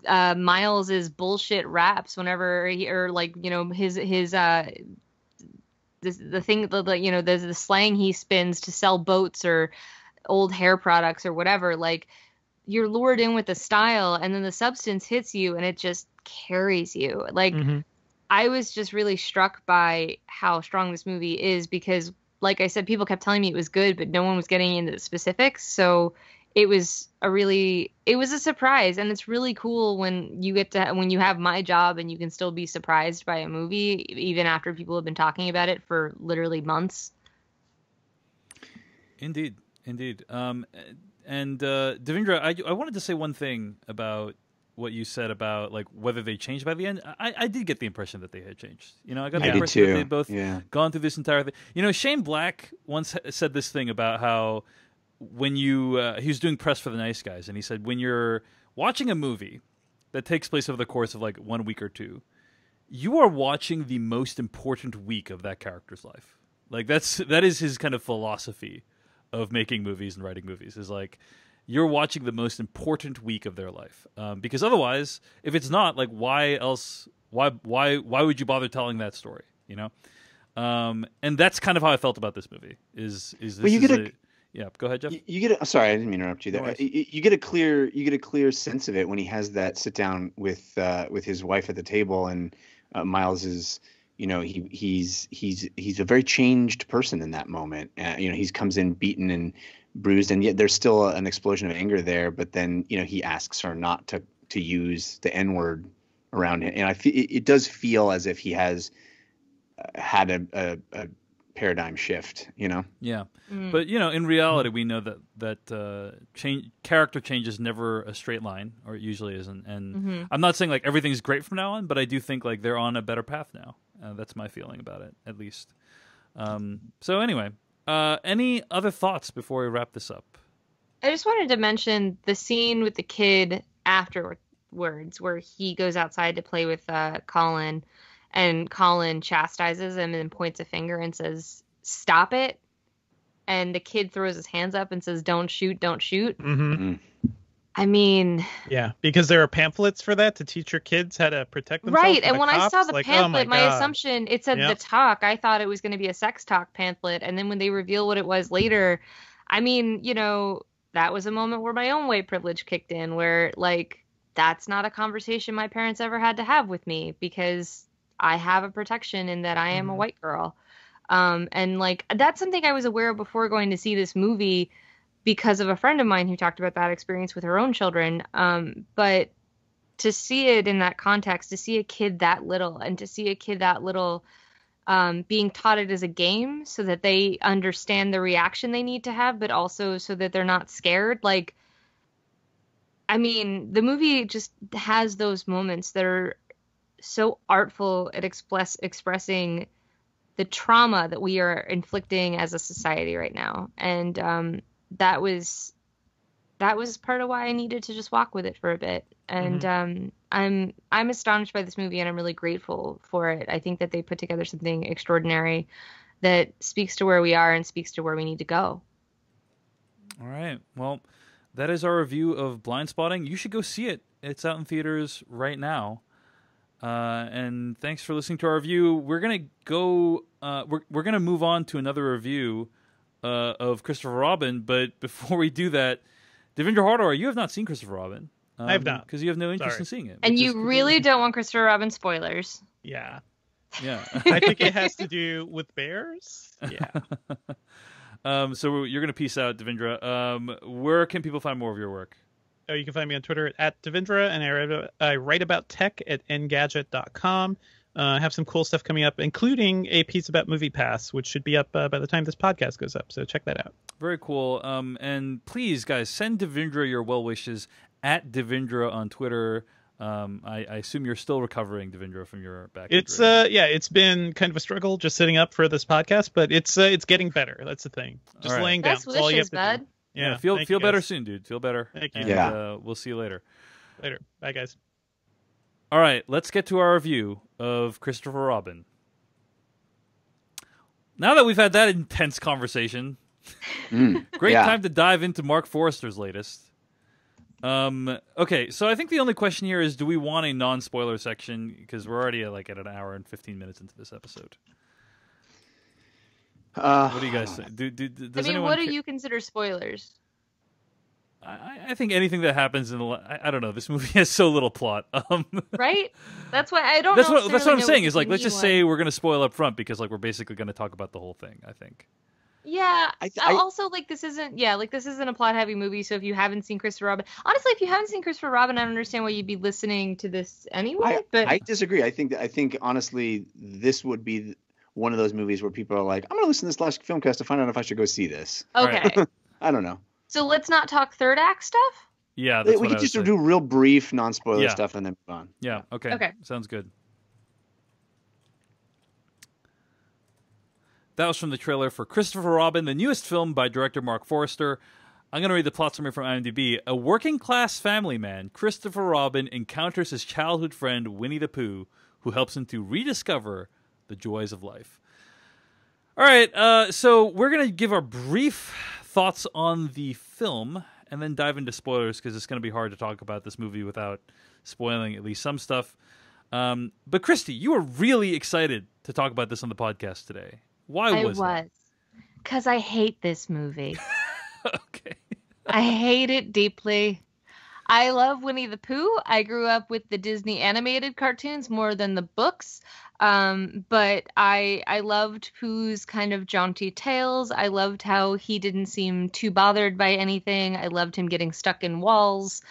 Miles's bullshit raps whenever the slang he spins to sell boats or old hair products or whatever. Like, you're lured in with the style and then the substance hits you and it just carries you. Like, I was just really struck by how strong this movie is because, like I said, people kept telling me it was good, but no one was getting into the specifics. So it was a surprise. And it's really cool when you have my job and you can still be surprised by a movie, even after people have been talking about it for literally months. Indeed. And Devindra, I wanted to say one thing about what you said about like whether they changed by the end. I did get the impression that they had changed. I got the impression that they'd both gone through this entire thing. Shane Black once said this thing about how when he was doing press for The Nice Guys, and he said when you're watching a movie that takes place over the course of like 1 week or two, you are watching the most important week of that character's life. Like that is his kind of philosophy of making movies and writing movies, is like, you're watching the most important week of their life, because otherwise, if it's not, like, why would you bother telling that story? And that's kind of how I felt about this movie. Yeah, go ahead, Jeff. Sorry, I didn't mean to interrupt you there. You get a clear sense of it when he has that sit down with his wife at the table, and Miles is, he's a very changed person in that moment. He comes in beaten and bruised, and yet there's still an explosion of anger there. But then, he asks her not to use the N-word around him, and it does feel as if he has had a paradigm shift. Yeah. But in reality, we know that character change is never a straight line, or it usually isn't. And I'm not saying like everything's great from now on, but I do think like they're on a better path now. That's my feeling about it, at least. So anyway. Any other thoughts before we wrap this up? I just wanted to mention the scene with the kid after words, where he goes outside to play with Colin, and Colin chastises him and points a finger and says, "Stop it." And the kid throws his hands up and says, "Don't shoot, don't shoot." Mm-hmm. I mean, yeah, because there are pamphlets for that to teach your kids how to protect themselves. Right, from and the when I cops. saw the like, pamphlet, oh my God. assumption, it said Yep. the talk. I thought it was going to be a sex talk pamphlet, and then when they reveal what it was later, I mean, that was a moment where my own white privilege kicked in, where, like, that's not a conversation my parents ever had to have with me, because I have a protection in that I am a white girl. And, like, that's something I was aware of before going to see this movie, because of a friend of mine who talked about that experience with her own children. But to see it in that context, to see a kid that little, and to see a kid that little being taught it as a game so that they understand the reaction they need to have, but also so that they're not scared. Like, I mean, the movie just has those moments that are so artful at expressing the trauma that we are inflicting as a society right now. And that was part of why I needed to just walk with it for a bit. And I'm astonished by this movie, and I'm really grateful for it. I think that they put together something extraordinary that speaks to where we are and speaks to where we need to go. All right. Well, that is our review of Blind Spotting. You should go see it. It's out in theaters right now. And thanks for listening to our review. We're gonna go. We're gonna move on to another review of Christopher Robin. But before we do that, Devindra Hardawar, you have not seen Christopher Robin. I have not, because you have no interest Sorry. in seeing it. And you really don't want Christopher Robin spoilers. Yeah. Yeah. I think it has to do with bears. Yeah. So you're gonna peace out, Devindra. Where can people find more of your work? Oh, you can find me on Twitter at Devindra, and I write about tech at engadget.com. I have some cool stuff coming up, including a piece about MoviePass, which should be up by the time this podcast goes up. So check that out. Very cool. And please, guys, send Devindra your well wishes at Devindra on Twitter. I assume you're still recovering, Devindra, from your back injury. It's been kind of a struggle just sitting up for this podcast, but it's getting better. That's the thing. Just All right. laying down. Best That's all you have wishes, to bud. do. Yeah, Thank you, feel better guys. soon, dude. Feel better. Thank you. And, Yeah. we'll see you later. Later. Bye, guys. All right, let's get to our review of Christopher Robin. Now that we've had that intense conversation, great yeah. time to dive into Mark Forrester's latest. Okay, so I think the only question here is, do we want a non-spoiler section? Because we're already at an hour and 15 minutes into this episode. What do you guys say? Does anyone what do you consider spoilers? I think anything that happens in the I don't know. This movie has so little plot. Right? That's why I don't. That's what I'm necessarily saying. know Is what like, you let's mean just when- say we're gonna spoil up front because we're basically gonna talk about the whole thing. I think. Yeah. I- Also, this isn't a plot heavy movie. So if you haven't seen Christopher Robin, honestly, if you haven't seen Christopher Robin, I don't understand why you'd be listening to this anyway. I disagree. I think honestly, this would be one of those movies where people are like, I'm going to listen to this last filmcast to find out if I should go see this. Okay. I don't know. So let's not talk third act stuff. Yeah, that's We what could I just was do real brief, non-spoiler Yeah. stuff and then move on. Yeah. Okay. Okay. Sounds good. That was from the trailer for Christopher Robin, the newest film by director Mark Forrester. I'm going to read the plot summary from IMDb. A working-class family man, Christopher Robin, encounters his childhood friend Winnie the Pooh, who helps him to rediscover the joys of life. All right, so we're going to give our brief thoughts on the film and then dive into spoilers because it's going to be hard to talk about this movie without spoiling at least some stuff. But Christy, you were really excited to talk about this on the podcast today. Why was that? Because I hate this movie. Okay. I hate it deeply. I love Winnie the Pooh. I grew up with the Disney animated cartoons more than the books. But I loved Pooh's kind of jaunty tales. I loved how he didn't seem too bothered by anything. I loved him getting stuck in walls.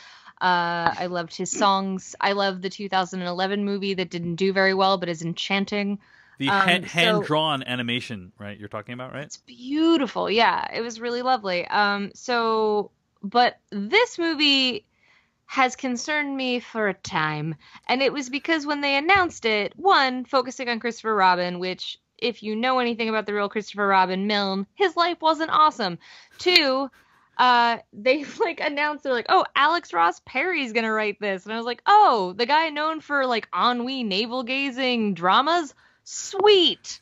I loved his songs. I love the 2011 movie that didn't do very well but is enchanting. The hand-drawn animation, right? You're talking about, right? It's beautiful. Yeah, it was really lovely. But this movie has concerned me for a time. And it was because when they announced it, one, focusing on Christopher Robin, which, if you know anything about the real Christopher Robin Milne, his life wasn't awesome. Two, they like announced they're like, oh, Alex Ross Perry's gonna write this, and I was like, oh, the guy known for like ennui navel gazing dramas, sweet.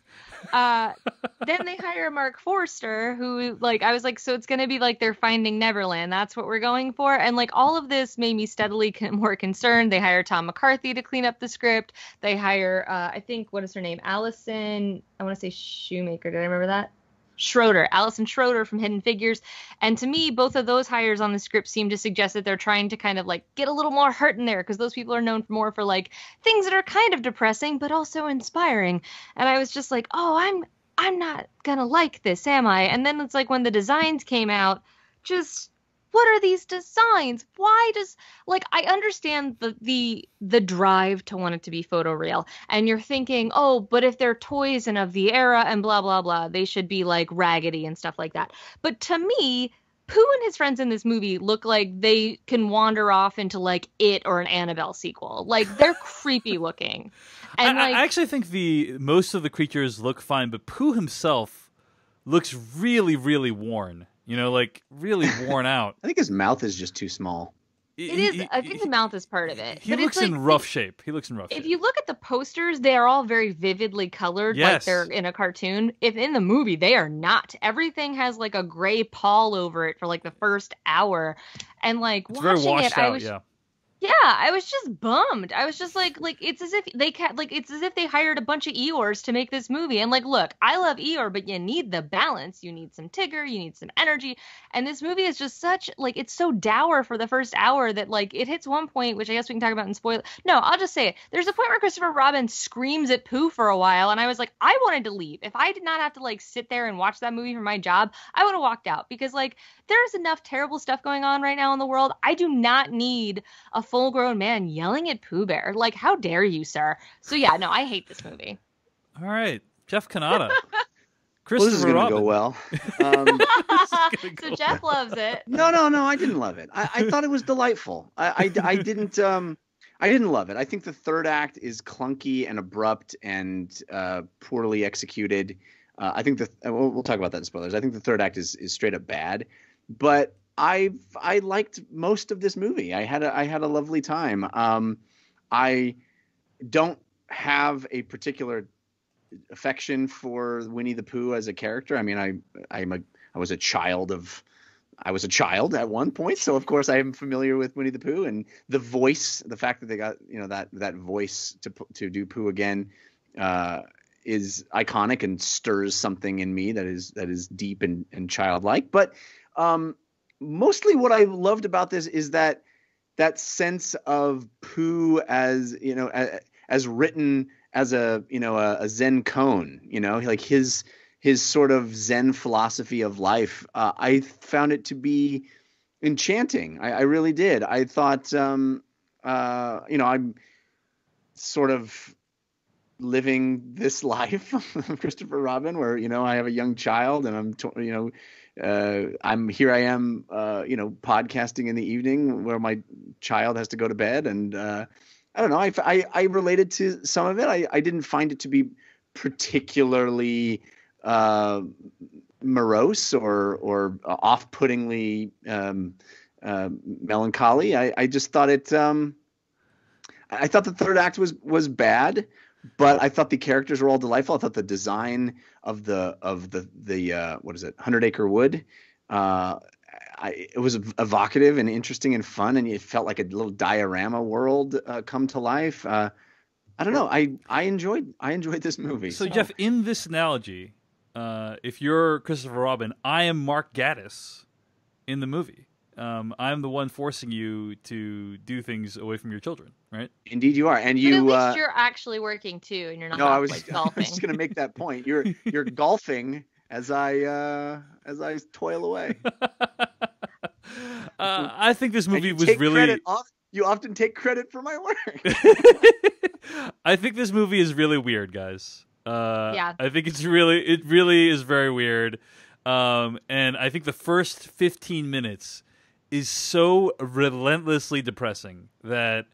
Then they hire Mark Forster, who like I was like, so it's gonna be like they're Finding Neverland. That's what we're going for, and like all of this made me steadily more concerned. They hire Tom McCarthy to clean up the script. They hire, I think, what is her name, Allison? I want to say Shoemaker. Did I remember that? Schroeder, Allison Schroeder from Hidden Figures. And to me, both of those hires on the script seem to suggest that they're trying to kind of like get a little more heart in there, because those people are known more for like things that are kind of depressing but also inspiring. And I was just like, oh, I'm not gonna like this, am I? And then it's like when the designs came out, just what are these designs? Why does, like, I understand the drive to want it to be photoreal, and you're thinking, oh, but if they're toys and of the era and blah blah blah, they should be like raggedy and stuff like that. But to me, Pooh and his friends in this movie look like they can wander off into like It or an Annabelle sequel. Like, they're creepy looking. And I actually think most of the creatures look fine, but Pooh himself looks really, really worn. You know, like really worn out. I think his mouth is just too small. It is. I think the mouth is part of it. He looks in rough shape. He looks in rough shape. If you look at the posters, they are all very vividly colored, like they're in a cartoon. If in the movie, they are not. Everything has like a gray pall over it for like the first hour, and like it's watching very washed it, out, I was. Yeah, I was just bummed. I was just like it's as if they hired a bunch of Eeyores to make this movie. And like, look, I love Eeyore, but you need the balance. You need some Tigger, you need some energy. And this movie is just such like, it's so dour for the first hour that like it hits one point, which I guess we can talk about in spoiler. No, I'll just say it. There's a point where Christopher Robin screams at Pooh for a while, and I was like, I wanted to leave. If I did not have to like sit there and watch that movie for my job, I would have walked out, because like there's enough terrible stuff going on right now in the world. I do not need a full-grown man yelling at Pooh Bear. Like, how dare you, sir? So yeah, no, I hate this movie. All right, Jeff Kanata. Well, this is going to go well. So Jeff loves it. No, I didn't love it. I thought it was delightful. I didn't love it. I think the third act is clunky and abrupt and poorly executed. I think we'll talk about that in spoilers. I think the third act is straight up bad, but I liked most of this movie. I had a lovely time. I don't have a particular affection for Winnie the Pooh as a character. I mean, I was a child at one point, so of course I am familiar with Winnie the Pooh, and the voice, the fact that they got that voice to do Pooh again is iconic and stirs something in me that is deep and childlike. But mostly what I loved about this is that sense of Pooh as as written as a Zen koan, like his sort of Zen philosophy of life. I found it to be enchanting. I really did. I thought, I'm sort of living this life of Christopher Robin, where I have a young child, and I am podcasting in the evening where my child has to go to bed, and I don't know. I related to some of it. I didn't find it to be particularly morose or off-puttingly melancholy. I just thought it. I thought the third act was bad, but I thought the characters were all delightful. I thought the design of the what is it, 100 Acre Wood. It was evocative and interesting and fun, and it felt like a little diorama world come to life. I don't know. I enjoyed this movie. So Jeff, in this analogy, if you're Christopher Robin, I am Mark Gatiss in the movie. I'm the one forcing you to do things away from your children, right? Indeed, you are, and but at least you're actually working too, and you're not. No, I was golfing. I was going to make that point. You're golfing as I toil away. I think this movie was really. You often take credit for my work. I think this movie is really weird, guys. Yeah. I think it really is very weird. And I think the first 15 minutes is so relentlessly depressing that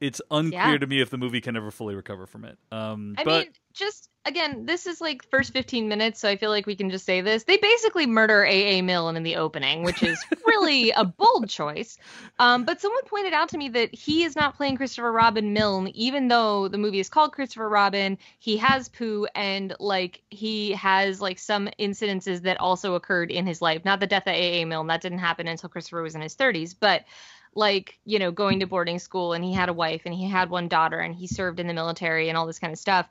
it's unclear to me if the movie can ever fully recover from it. I mean, just again, this is like first 15 minutes, so I feel like we can just say this. They basically murder A.A. Milne in the opening, which is really a bold choice. But someone pointed out to me that he is not playing Christopher Robin Milne, even though the movie is called Christopher Robin. He has poo, and like he has like some incidences that also occurred in his life. Not the death of A.A. Milne, that didn't happen until Christopher was in his 30s, but like, you know, going to boarding school, and he had a wife and he had one daughter and he served in the military and all this kind of stuff.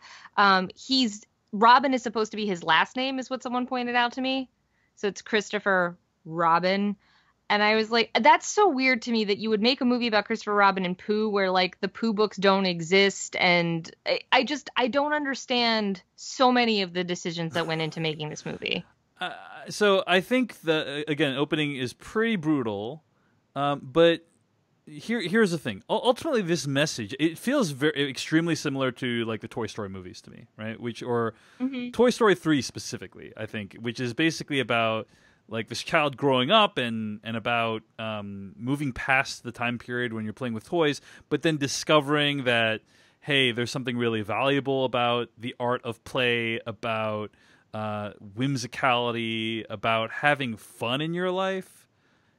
Robin is supposed to be his last name, is what someone pointed out to me. So it's Christopher Robin. And I was like, that's so weird to me that you would make a movie about Christopher Robin and Pooh where like the Pooh books don't exist. And I don't understand so many of the decisions that went into making this movie. So I think the, again, opening is pretty brutal. But here's the thing. Ultimately, this message, it feels extremely similar to like the Toy Story movies to me, right? Toy Story 3 specifically, I think, which is basically about like this child growing up and about moving past the time period when you're playing with toys, but then discovering that, hey, there's something really valuable about the art of play, about whimsicality, about having fun in your life.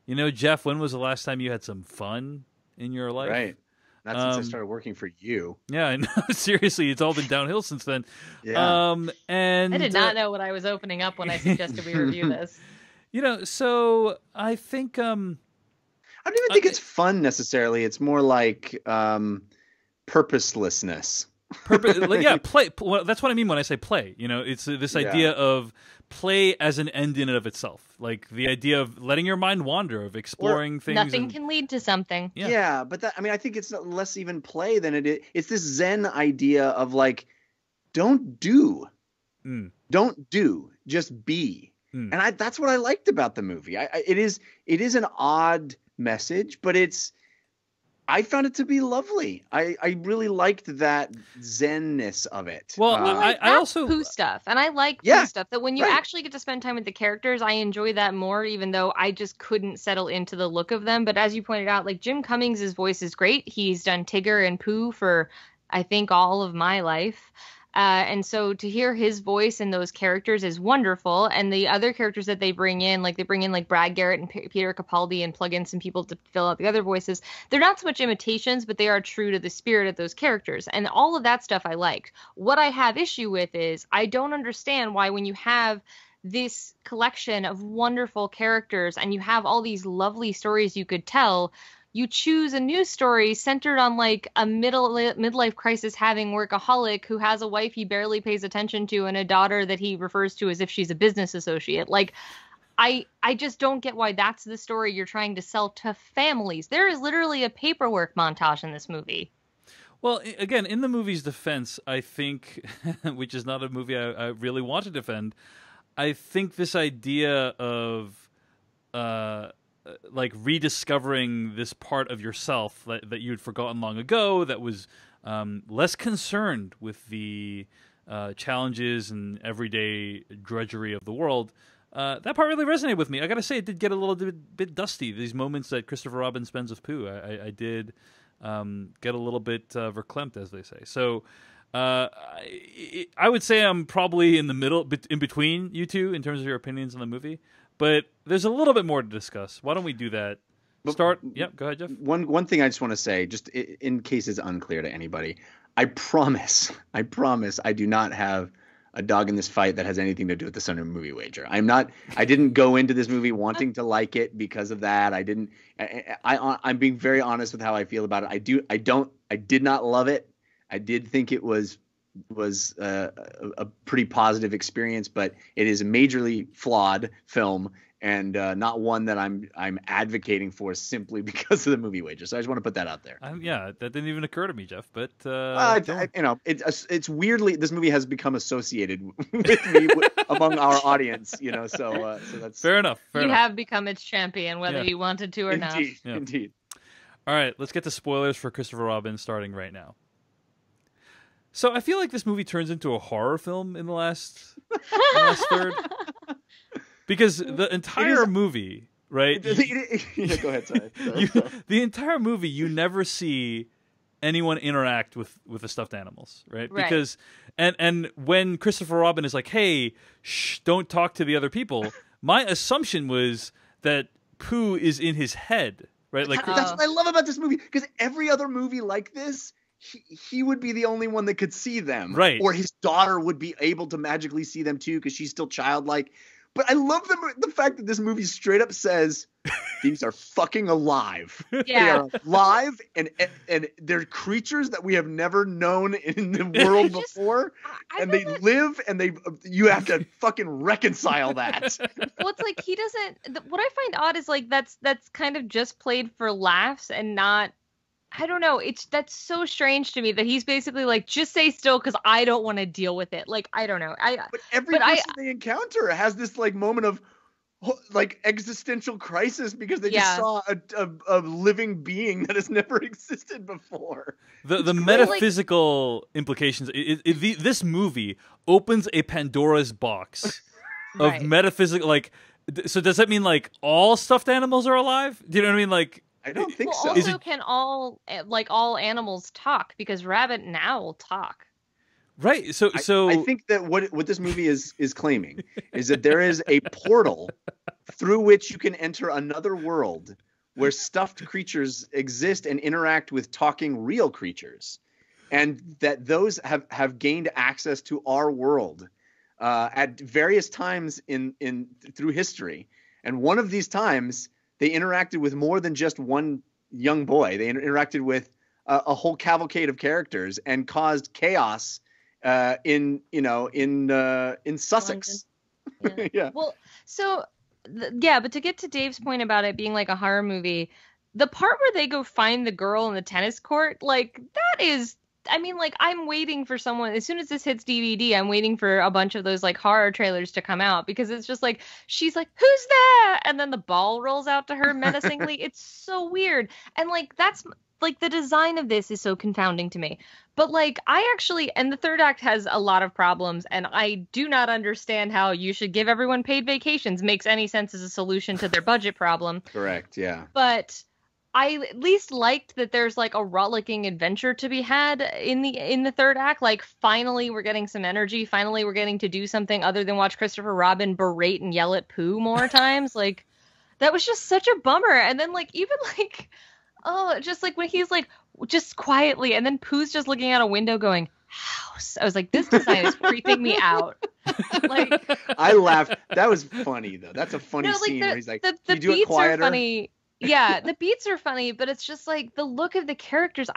You know, Jeff, when was the last time you had some fun in your life? Right. Not since I started working for you. Yeah, I know. Seriously, it's all been downhill since then. Yeah. And I did not know what I was opening up when I suggested we review this. You know, so I think I don't even think it's fun necessarily. It's more like purposelessness. Yeah, play. Well, that's what I mean when I say play. You know, it's this idea of play as an end in and of itself. Like the idea of letting your mind wander, of exploring things. Nothing can lead to something. Yeah, but that, I mean, I think it's less even play than it is. It's this Zen idea of like, don't do, just be. And that's what I liked about the movie. It is an odd message, but I found it to be lovely. I really liked that zen-ness of it. Well, I also Pooh stuff, and I like Pooh stuff. That when you actually get to spend time with the characters, I enjoy that more. Even though I just couldn't settle into the look of them. But as you pointed out, like Jim Cummings' voice is great. He's done Tigger and Pooh for I think all of my life. And so to hear his voice in those characters is wonderful. And the other characters that they bring in like Brad Garrett and Peter Capaldi and plug in some people to fill out the other voices. They're not so much imitations, but they are true to the spirit of those characters. And all of that stuff I liked. What I have issue with is I don't understand why when you have this collection of wonderful characters and you have all these lovely stories you could tell, you choose a new story centered on like a midlife crisis having workaholic who has a wife he barely pays attention to and a daughter that he refers to as if she's a business associate. Like, I just don't get why that's the story you're trying to sell to families. There is literally a paperwork montage in this movie. Well, again, in the movie's defense, I think, which is not a movie I really want to defend, I think this idea of like rediscovering this part of yourself that you'd forgotten long ago, that was less concerned with the challenges and everyday drudgery of the world. That part really resonated with me. I got to say, it did get a little bit dusty. These moments that Christopher Robin spends with Pooh, I did get a little bit verklempt, as they say. So I would say I'm probably in the middle, in between you two in terms of your opinions on the movie. But there's a little bit more to discuss. Why don't we do that? Go ahead, Jeff. One thing I just want to say, just in case it's unclear to anybody, I promise I do not have a dog in this fight that has anything to do with the Sunday movie wager. I didn't go into this movie wanting to like it because of that. I'm being very honest with how I feel about it. I did not love it. I did think it was a pretty positive experience, but it is a majorly flawed film and not one that I'm advocating for simply because of the movie wager. So I just want to put that out there. Yeah, that didn't even occur to me, Jeff. But it's weirdly, this movie has become associated with me among our audience. So that's fair enough. You have become its champion, whether you wanted to or not. Indeed. All right, let's get to spoilers for Christopher Robin starting right now. So I feel like this movie turns into a horror film in the last third. Because the entire movie, right? Go ahead, sorry. The entire movie, you never see anyone interact with the stuffed animals, right? Right. Because and when Christopher Robin is like, "Hey, shh, don't talk to the other people," my assumption was that Pooh is in his head, right? Like, That's what I love about this movie, because every other movie like this, he would be the only one that could see them, right? Or his daughter would be able to magically see them too, because she's still childlike. But I love the fact that this movie straight up says these are fucking alive. Yeah. They are alive, and they're creatures that we have never known in the world before. And they live, and you have to fucking reconcile that. Well, it's like he doesn't. What I find odd is like that's kind of just played for laughs and not. I don't know. That's so strange to me that he's basically like, just stay still because I don't want to deal with it. Like, I don't know. But every person they encounter has this like moment of like existential crisis because they just saw a living being that has never existed before. The metaphysical implications. This movie opens a Pandora's box of metaphysical. Like, so does that mean like all stuffed animals are alive? Do you know what I mean? Like. I don't think so. Also, can all animals talk? Because rabbit and owl talk. Right. So I think that what this movie is claiming is that there is a portal through which you can enter another world where stuffed creatures exist and interact with talking real creatures, and that those have gained access to our world at various times in through history. And one of these times, they interacted with more than just one young boy. They interacted with a whole cavalcade of characters and caused chaos in Sussex. Yeah. Yeah. Well, so but to get to Dave's point about it being like a horror movie, the part where they go find the girl in the tennis court, like that is. I mean, like, I'm waiting for someone, as soon as this hits DVD, I'm waiting for a bunch of those, like, horror trailers to come out, because it's just like, she's like, who's there? And then the ball rolls out to her menacingly. It's so weird. And, like, that's, like, the design of this is so confounding to me. But, like, and the third act has a lot of problems, and I do not understand how you should give everyone paid vacations makes any sense as a solution to their budget problem. Correct, yeah. But I at least liked that there's like a rollicking adventure to be had in the third act. Like, finally we're getting some energy. Finally we're getting to do something other than watch Christopher Robin berate and yell at Pooh more times. Like, that was just such a bummer. And then like, even like, just like when he's like, just quietly, and then Pooh's just looking out a window going, house. I was like, this design is creeping me out. Like, I laughed. That was funny though. That's a funny scene where he's like, the you do it beats quieter? are funny. Yeah, the beats are funny, but it's just like the look of the characters.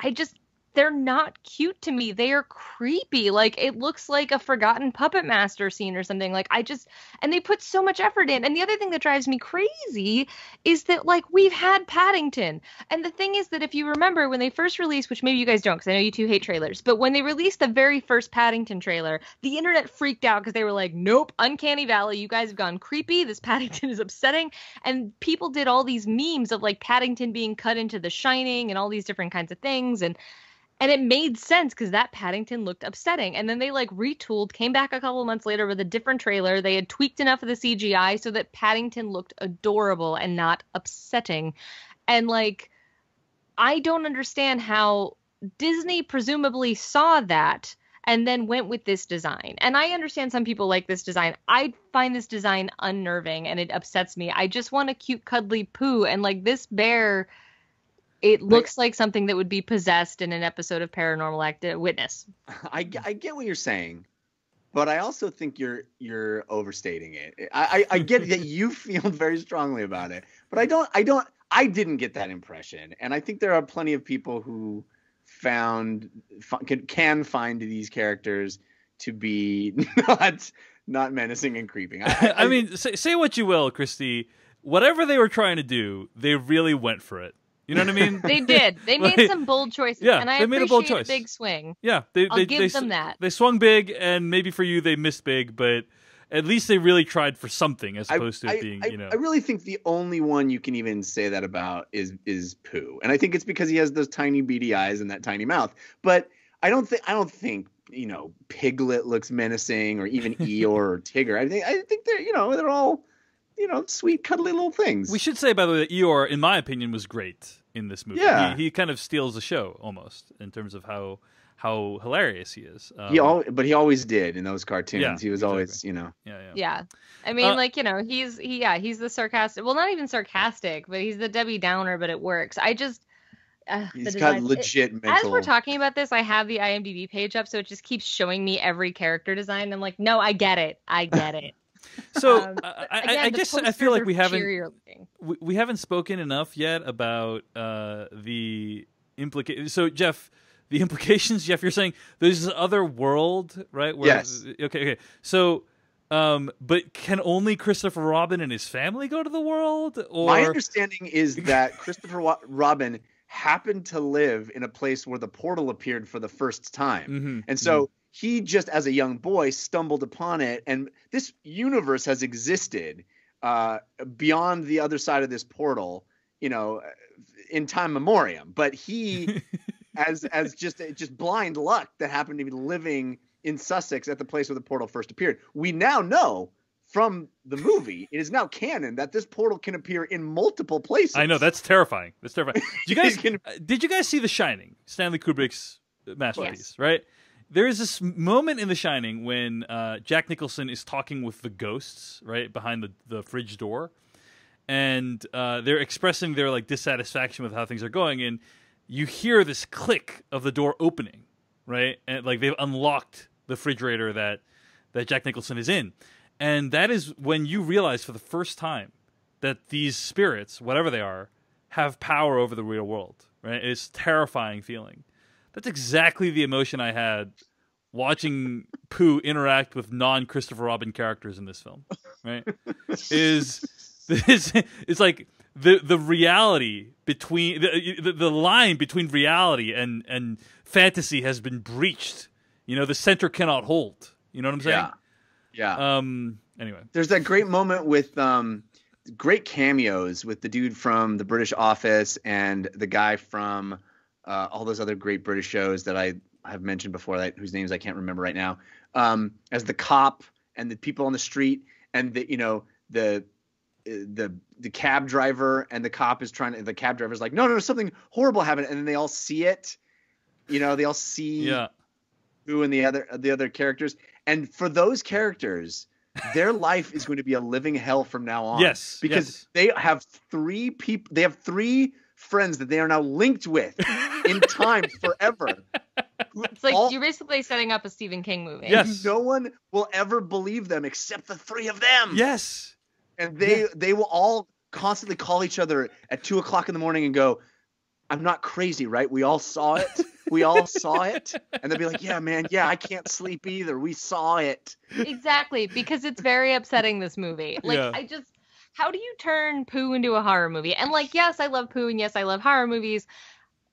They're not cute to me. They are creepy. Like, it looks like a Forgotten Puppet Master scene or something. Like, and they put so much effort in. And the other thing that drives me crazy is that, like, we've had Paddington. And the thing is that if you remember when they first released, which maybe you guys don't, because I know you two hate trailers, but when they released the very first Paddington trailer, the internet freaked out because they were like, nope, Uncanny Valley, you guys have gone creepy. This Paddington is upsetting. And people did all these memes of, like, Paddington being cut into The Shining and all these different kinds of things. And it made sense because that Paddington looked upsetting. And then they like retooled, came back a couple of months later with a different trailer. They had tweaked enough of the CGI so that Paddington looked adorable and not upsetting. And like, I don't understand how Disney presumably saw that and then went with this design. And I understand some people like this design. I find this design unnerving and it upsets me. I just want a cute, cuddly Pooh. And like, this bear, it looks like something that would be possessed in an episode of Paranormal Witness. I get what you're saying, but I also think you're overstating it. I get that you feel very strongly about it, but I didn't get that impression. And I think there are plenty of people who can find these characters to be not menacing and creeping. I mean, say what you will, Christy. Whatever they were trying to do, they really went for it. You know what I mean? They did. They made some bold choices, yeah, and I they made appreciate a bold choice. Big swing. Yeah, I'll give them that. They swung big, and maybe for you they missed big, but at least they really tried for something as opposed to it being, you know. I really think the only one you can even say that about is Pooh, and I think it's because he has those tiny beady eyes and that tiny mouth. But I don't think you know, Piglet looks menacing, or even Eeyore or Tigger. I think they're, you know, they're all sweet, cuddly little things. We should say, by the way, that Eeyore, in my opinion, was great in this movie. Yeah. He kind of steals the show almost in terms of how hilarious he is. But he always did in those cartoons. Yeah, he was exactly. always, Yeah. I mean, he's the sarcastic. Well, not even sarcastic, but he's the Debbie Downer. But it works. He's got legit mental. As we're talking about this, I have the IMDb page up, so it just keeps showing me every character design. I'm like, no, I get it. So Again, I guess I feel like we we haven't spoken enough yet about the implications. So Jeff, the implications. Jeff, you're saying there's this other world, right? Yes. Okay. So, but can only Christopher Robin and his family go to the world? Or my understanding is that Christopher Robin happened to live in a place where the portal appeared for the first time, and so. He just, as a young boy, stumbled upon it, and this universe has existed beyond the other side of this portal, in time memoriam. But he, as just blind luck that happened to be living in Sussex at the place where the portal first appeared. We now know from the movie, it is now canon that this portal can appear in multiple places. I know, that's terrifying. Did you guys see The Shining, Stanley Kubrick's masterpiece? Yes. Right. There is this moment in The Shining when Jack Nicholson is talking with the ghosts, right, behind the fridge door, and they're expressing their dissatisfaction with how things are going, and you hear this click of the door opening, right, and they've unlocked the refrigerator that Jack Nicholson is in, and that is when you realize for the first time that these spirits, whatever they are, have power over the real world, right? It's a terrifying feeling. That's exactly the emotion I had watching Pooh interact with non-Christopher Robin characters in this film. Right? It's like the reality between the line between reality and fantasy has been breached. The center cannot hold. You know what I'm saying? Yeah. Anyway, there's that great moment with great cameos with the dude from The British Office and the guy from all those other great British shows that I have mentioned before, whose names I can't remember right now, as the cop and the people on the street and the cab driver, and the cop is the cab driver's like, no, something horrible happened, and then they all see it. They all see who and the other characters, and for those characters, their life is going to be a living hell from now on. Yes, because they have three people. They have three friends that they are now linked with in time forever. It's like you're basically setting up a Stephen King movie. Yes. No one will ever believe them except the three of them. Yes. And they will all constantly call each other at 2:00 in the morning and go, "I'm not crazy, right? We all saw it. We all saw it." And they'll be like, "Yeah, man. Yeah, I can't sleep either. We saw it." Exactly, because it's very upsetting, this movie. How do you turn Pooh into a horror movie? And yes, I love Pooh, and yes, I love horror movies.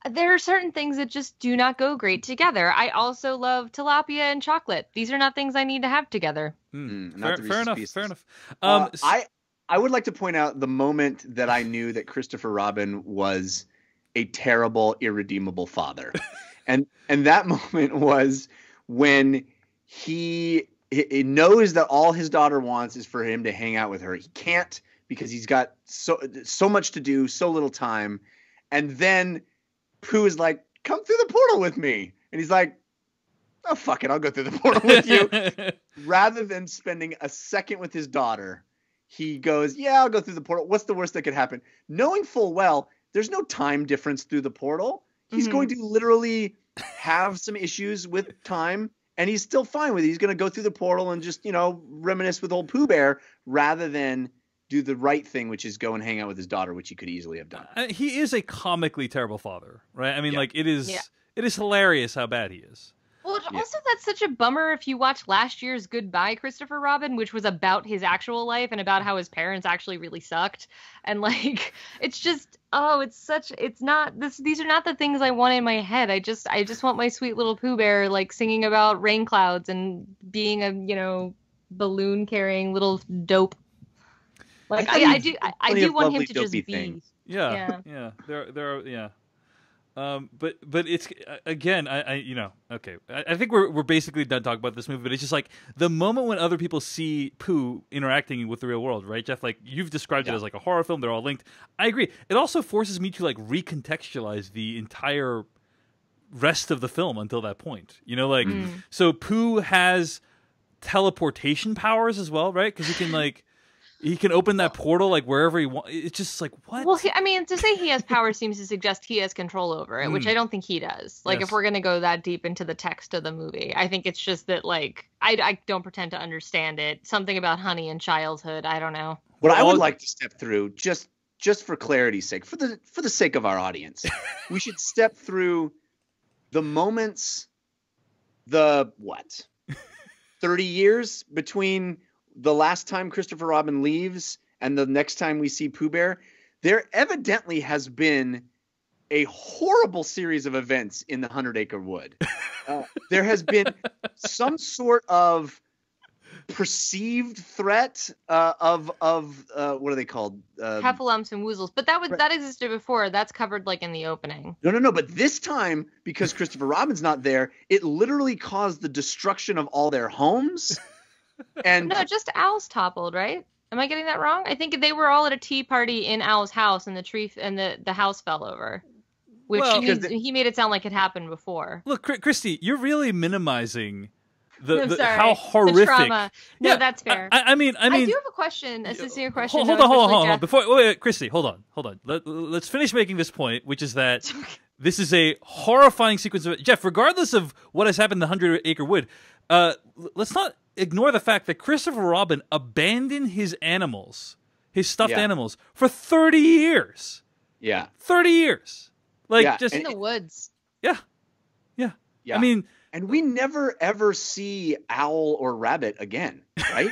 There are certain things that just do not go great together. I also love tilapia and chocolate. These are not things I need to have together. Fair enough. I would like to point out the moment that I knew that Christopher Robin was a terrible, irredeemable father. and that moment was when he knows that all his daughter wants is for him to hang out with her. He can't because he's got so much to do, so little time. And then Pooh is like, "Come through the portal with me." And he's like, "Oh, fuck it, I'll go through the portal with you." Rather than spending a second with his daughter, he goes, "Yeah, I'll go through the portal. What's the worst that could happen?" Knowing full well there's no time difference through the portal. He's going to literally have some issues with time, and he's still fine with it. He's going to go through the portal and just, reminisce with old Pooh Bear rather than do the right thing, which is go and hang out with his daughter, which he could easily have done. He is a comically terrible father, right? I mean, it is hilarious how bad he is. Well, also that's such a bummer if you watch last year's Goodbye, Christopher Robin, which was about his actual life and about how his parents actually really sucked. And it's just, these are not the things I want in my head. I just want my sweet little Pooh Bear, singing about rain clouds and being a, balloon carrying little dope. I do want him to just be. Yeah. There are. But it's again, okay. I think we're basically done talking about this movie, but it's just like the moment when other people see Pooh interacting with the real world, right, Jeff? Like you've described it as like a horror film; they're all linked. I agree. It also forces me to like recontextualize the entire rest of the film until that point. So Pooh has teleportation powers as well, right? Because he can open that portal like wherever he wants. It's just like, what? Well, to say he has power seems to suggest he has control over it, which I don't think he does. Like, if we're going to go that deep into the text of the movie, I think it's just that, like, I don't pretend to understand it. Something about honey and childhood, I don't know. What I would like to step through, just for clarity's sake, for the sake of our audience, we should step through the moments, 30 years between the last time Christopher Robin leaves and the next time we see Pooh Bear. There evidently has been a horrible series of events in the 100-Acre Wood. There has been some sort of perceived threat of what are they called? Heffalumps and woozles. But that existed before. That's covered like in the opening. No. But this time, because Christopher Robin's not there, it literally caused the destruction of all their homes. And no, just Owl's toppled, right? Am I getting that wrong? I think they were all at a tea party in Owl's house, and the tree and the house fell over. Which he made it sound like it happened before. Look, Christy, you're really minimizing I'm sorry. how horrific. The trauma. No, yeah, that's fair. I mean, I do have a question, a sincere question. Hold on. Wait, Christy, hold on. Let's finish making this point, which is that this is a horrifying sequence of Jeff. Regardless of what has happened in the 100-Acre Wood, let's not ignore the fact that Christopher Robin abandoned his animals, his stuffed animals, for 30 years. Yeah. 30 years. Like just in the woods. Yeah. I mean, and we never ever see Owl or Rabbit again, right?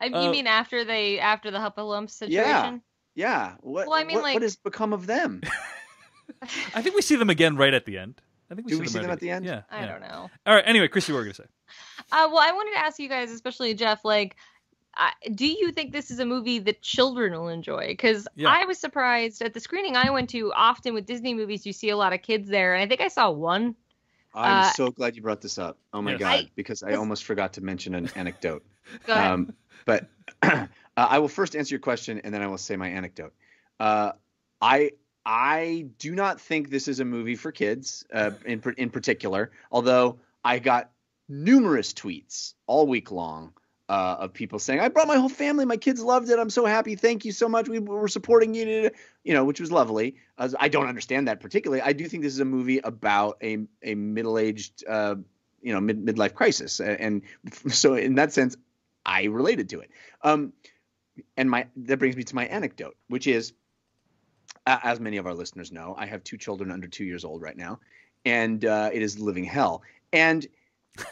You mean after the Heffalump situation? Yeah. What has become of them? I think we see them again right at the end. Do we see them at the end? Yeah. I don't know. All right. Anyway, Christy, what were you going to say? Well, I wanted to ask you guys, especially Jeff, like, do you think this is a movie that children will enjoy? Because I was surprised at the screening I went to. Often with Disney movies, you see a lot of kids there, and I think I saw one. I'm so glad you brought this up. Oh my God, because I almost forgot to mention an anecdote. Go ahead. But I will first answer your question, and then I will say my anecdote. I do not think this is a movie for kids, in particular. Although I got numerous tweets all week long of people saying, "I brought my whole family. My kids loved it. I'm so happy. Thank you so much. We were supporting you." Which was lovely. I don't understand that particularly. I do think this is a movie about a middle-aged, midlife crisis, and so in that sense, I related to it. And that brings me to my anecdote, which is, as many of our listeners know, I have 2 children under 2 years old right now, and it is living hell. And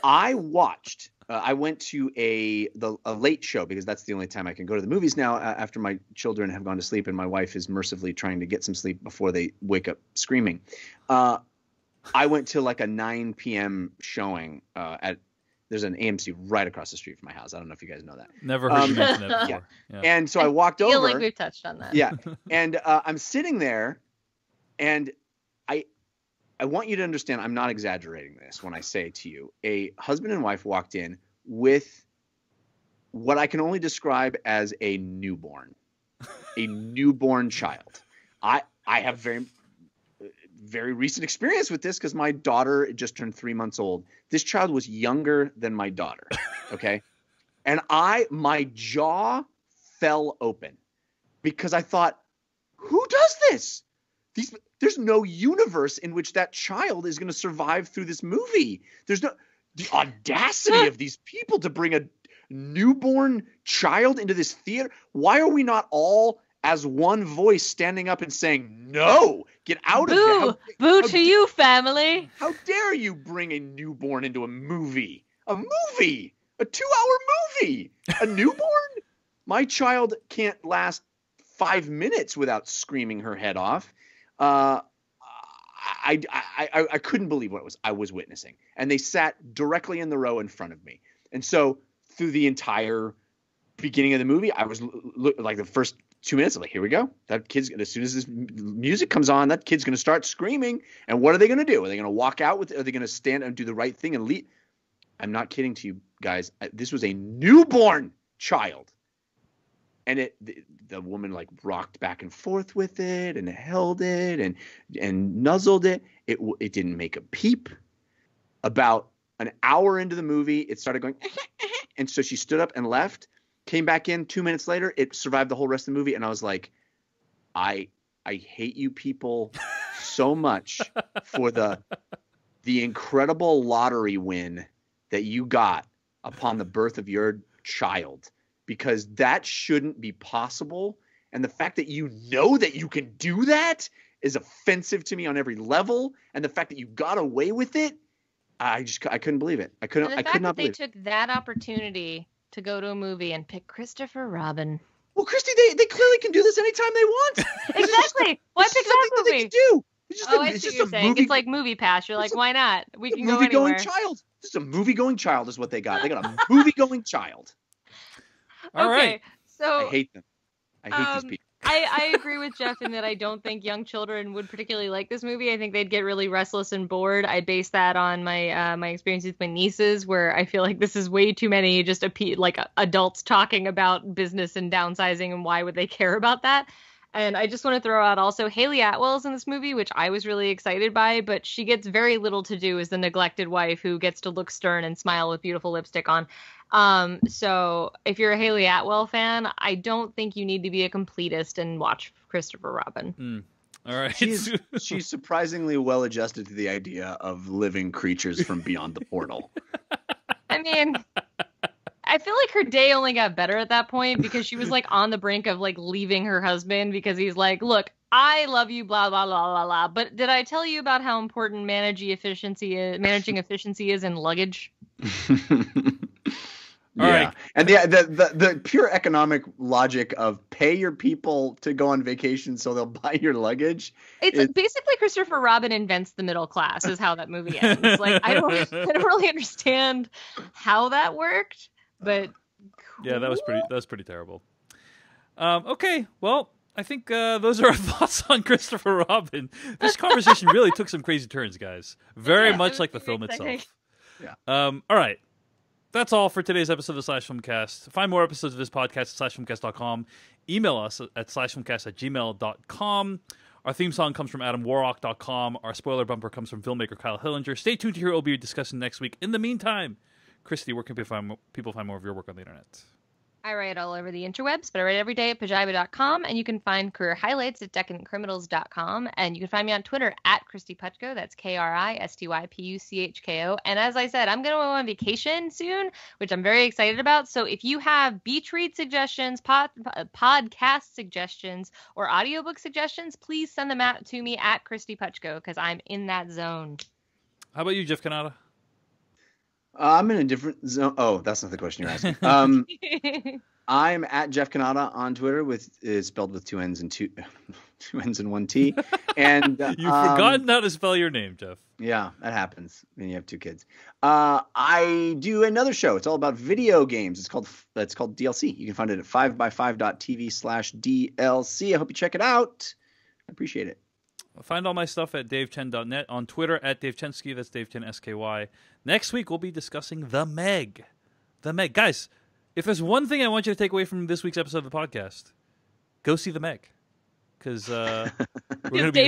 I watched. I went to a late show because that's the only time I can go to the movies now after my children have gone to sleep and my wife is mercifully trying to get some sleep before they wake up screaming. I went to like a 9 p.m. showing there's an AMC right across the street from my house. I don't know if you guys know that. Never heard you mention that before. Yeah. And so I walked over. I feel like we've touched on that. Yeah. And I'm sitting there, and I want you to understand, I'm not exaggerating this when I say to you, a husband and wife walked in with what I can only describe as a newborn child. I have very, very recent experience with this because my daughter just turned 3 months old. This child was younger than my daughter. Okay. And my jaw fell open because I thought, who does this? There's no universe in which that child is going to survive through this movie. There's the audacity of these people to bring a newborn child into this theater. Why are we not all as one voice standing up and saying, no, get out of here. Boo to you, family. How dare you bring a newborn into a movie? A 2-hour movie, a newborn? My child can't last 5 minutes without screaming her head off. I couldn't believe what I was witnessing. And they sat directly in the row in front of me. And so through the entire beginning of the movie, I was like the first 2 minutes. I'm like, here we go. That kid's as soon as this music comes on, that kid's going to start screaming. And what are they going to do? Are they going to walk out with it? Are they going to stand and do the right thing and leave? I'm not kidding to you guys. This was a newborn child. And the woman like rocked back and forth with it and held it and nuzzled it. It didn't make a peep. About an hour into the movie, it started going, and so she stood up and left, came back in 2 minutes later. It survived the whole rest of the movie. And I was like, I hate you people so much for the incredible lottery win that you got upon the birth of your child, because that shouldn't be possible. And the fact that you know that you can do that is offensive to me on every level. And the fact that you got away with it, I couldn't believe it. I could not believe it. They took that opportunity to go to a movie and pick Christopher Robin. Well, Christy, they clearly can do this anytime they want. Exactly. Why pick that movie? They can do. It's just I see what you're saying. It's like Movie Pass. You're like, why not? We can go anywhere. Movie-going child. This is a movie-going child is what they got. They got a movie-going child. All right. So I hate them. I hate these people. I agree with Jeff in that I don't think young children would particularly like this movie. I think they'd get really restless and bored. I base that on my my experience with my nieces, where I feel like this is way too many just adults talking about business and downsizing, and why would they care about that? And I just want to throw out also Haley Atwell's in this movie, which I was really excited by, but she gets very little to do as the neglected wife who gets to look stern and smile with beautiful lipstick on. So if you're a Haley Atwell fan, I don't think you need to be a completist and watch Christopher Robin. All right. She's surprisingly well adjusted to the idea of living creatures from beyond the portal. I mean, I feel like her day only got better at that point, because she was like on the brink of like leaving her husband, because he's like, look, I love you, blah, blah, blah, blah, blah. But did I tell you about how important managing efficiency is in luggage? All right. And the pure economic logic of pay your people to go on vacation so they'll buy your luggage. It's basically Christopher Robin invents the middle class is how that movie ends. Like I don't really understand how that worked, but cool. Yeah, that was pretty terrible. Okay, well, I think those are our thoughts on Christopher Robin. This conversation really took some crazy turns, guys. Very much like the film itself. Yeah. All right. That's all for today's episode of Slash Filmcast. Find more episodes of this podcast at slashfilmcast.com. Email us at slashfilmcast@gmail.com. Our theme song comes from adamwarrock.com. Our spoiler bumper comes from filmmaker Kyle Hillinger. Stay tuned to hear what we'll be discussing next week. In the meantime, Christy, where can people find more of your work on the internet? I write all over the interwebs, but I write every day at pajiba.com, and you can find career highlights at decadentcriminals.com, and you can find me on Twitter at Christy Puchko. That's KristyPuchko. And as I said, I'm going to go on vacation soon, which I'm very excited about. So if you have beach read suggestions, podcast suggestions, or audiobook suggestions, please send them out to me at Christy Puchko, because I'm in that zone. How about you, Jeff Canada? I'm in a different zone. Oh, that's not the question you're asking. I'm at Jeff Canada on Twitter, spelled with two N's and two N's and one T. And you've forgotten how to spell your name, Jeff. Yeah, that happens when you have two kids. I do another show. It's all about video games. It's called DLC. You can find it at 5by5.tv/DLC. I hope you check it out. I appreciate it. Find all my stuff at davechen.net, on Twitter at DaveChensky. That's DaveChenSky. Next week, we'll be discussing The Meg. The Meg. Guys, if there's one thing I want you to take away from this week's episode of the podcast, go see The Meg. Because Dave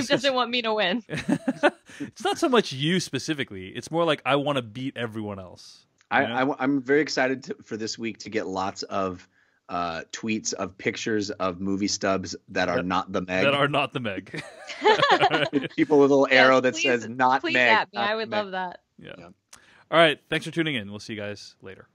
doesn't want me to win. It's not so much you specifically. It's more like I want to beat everyone else. I'm very excited for this week to get lots of tweets of pictures of movie stubs that are not The Meg. That are not The Meg. People with a little arrow that says not please Meg. At me. Not I would Meg. love that. Yeah. All right. Thanks for tuning in. We'll see you guys later.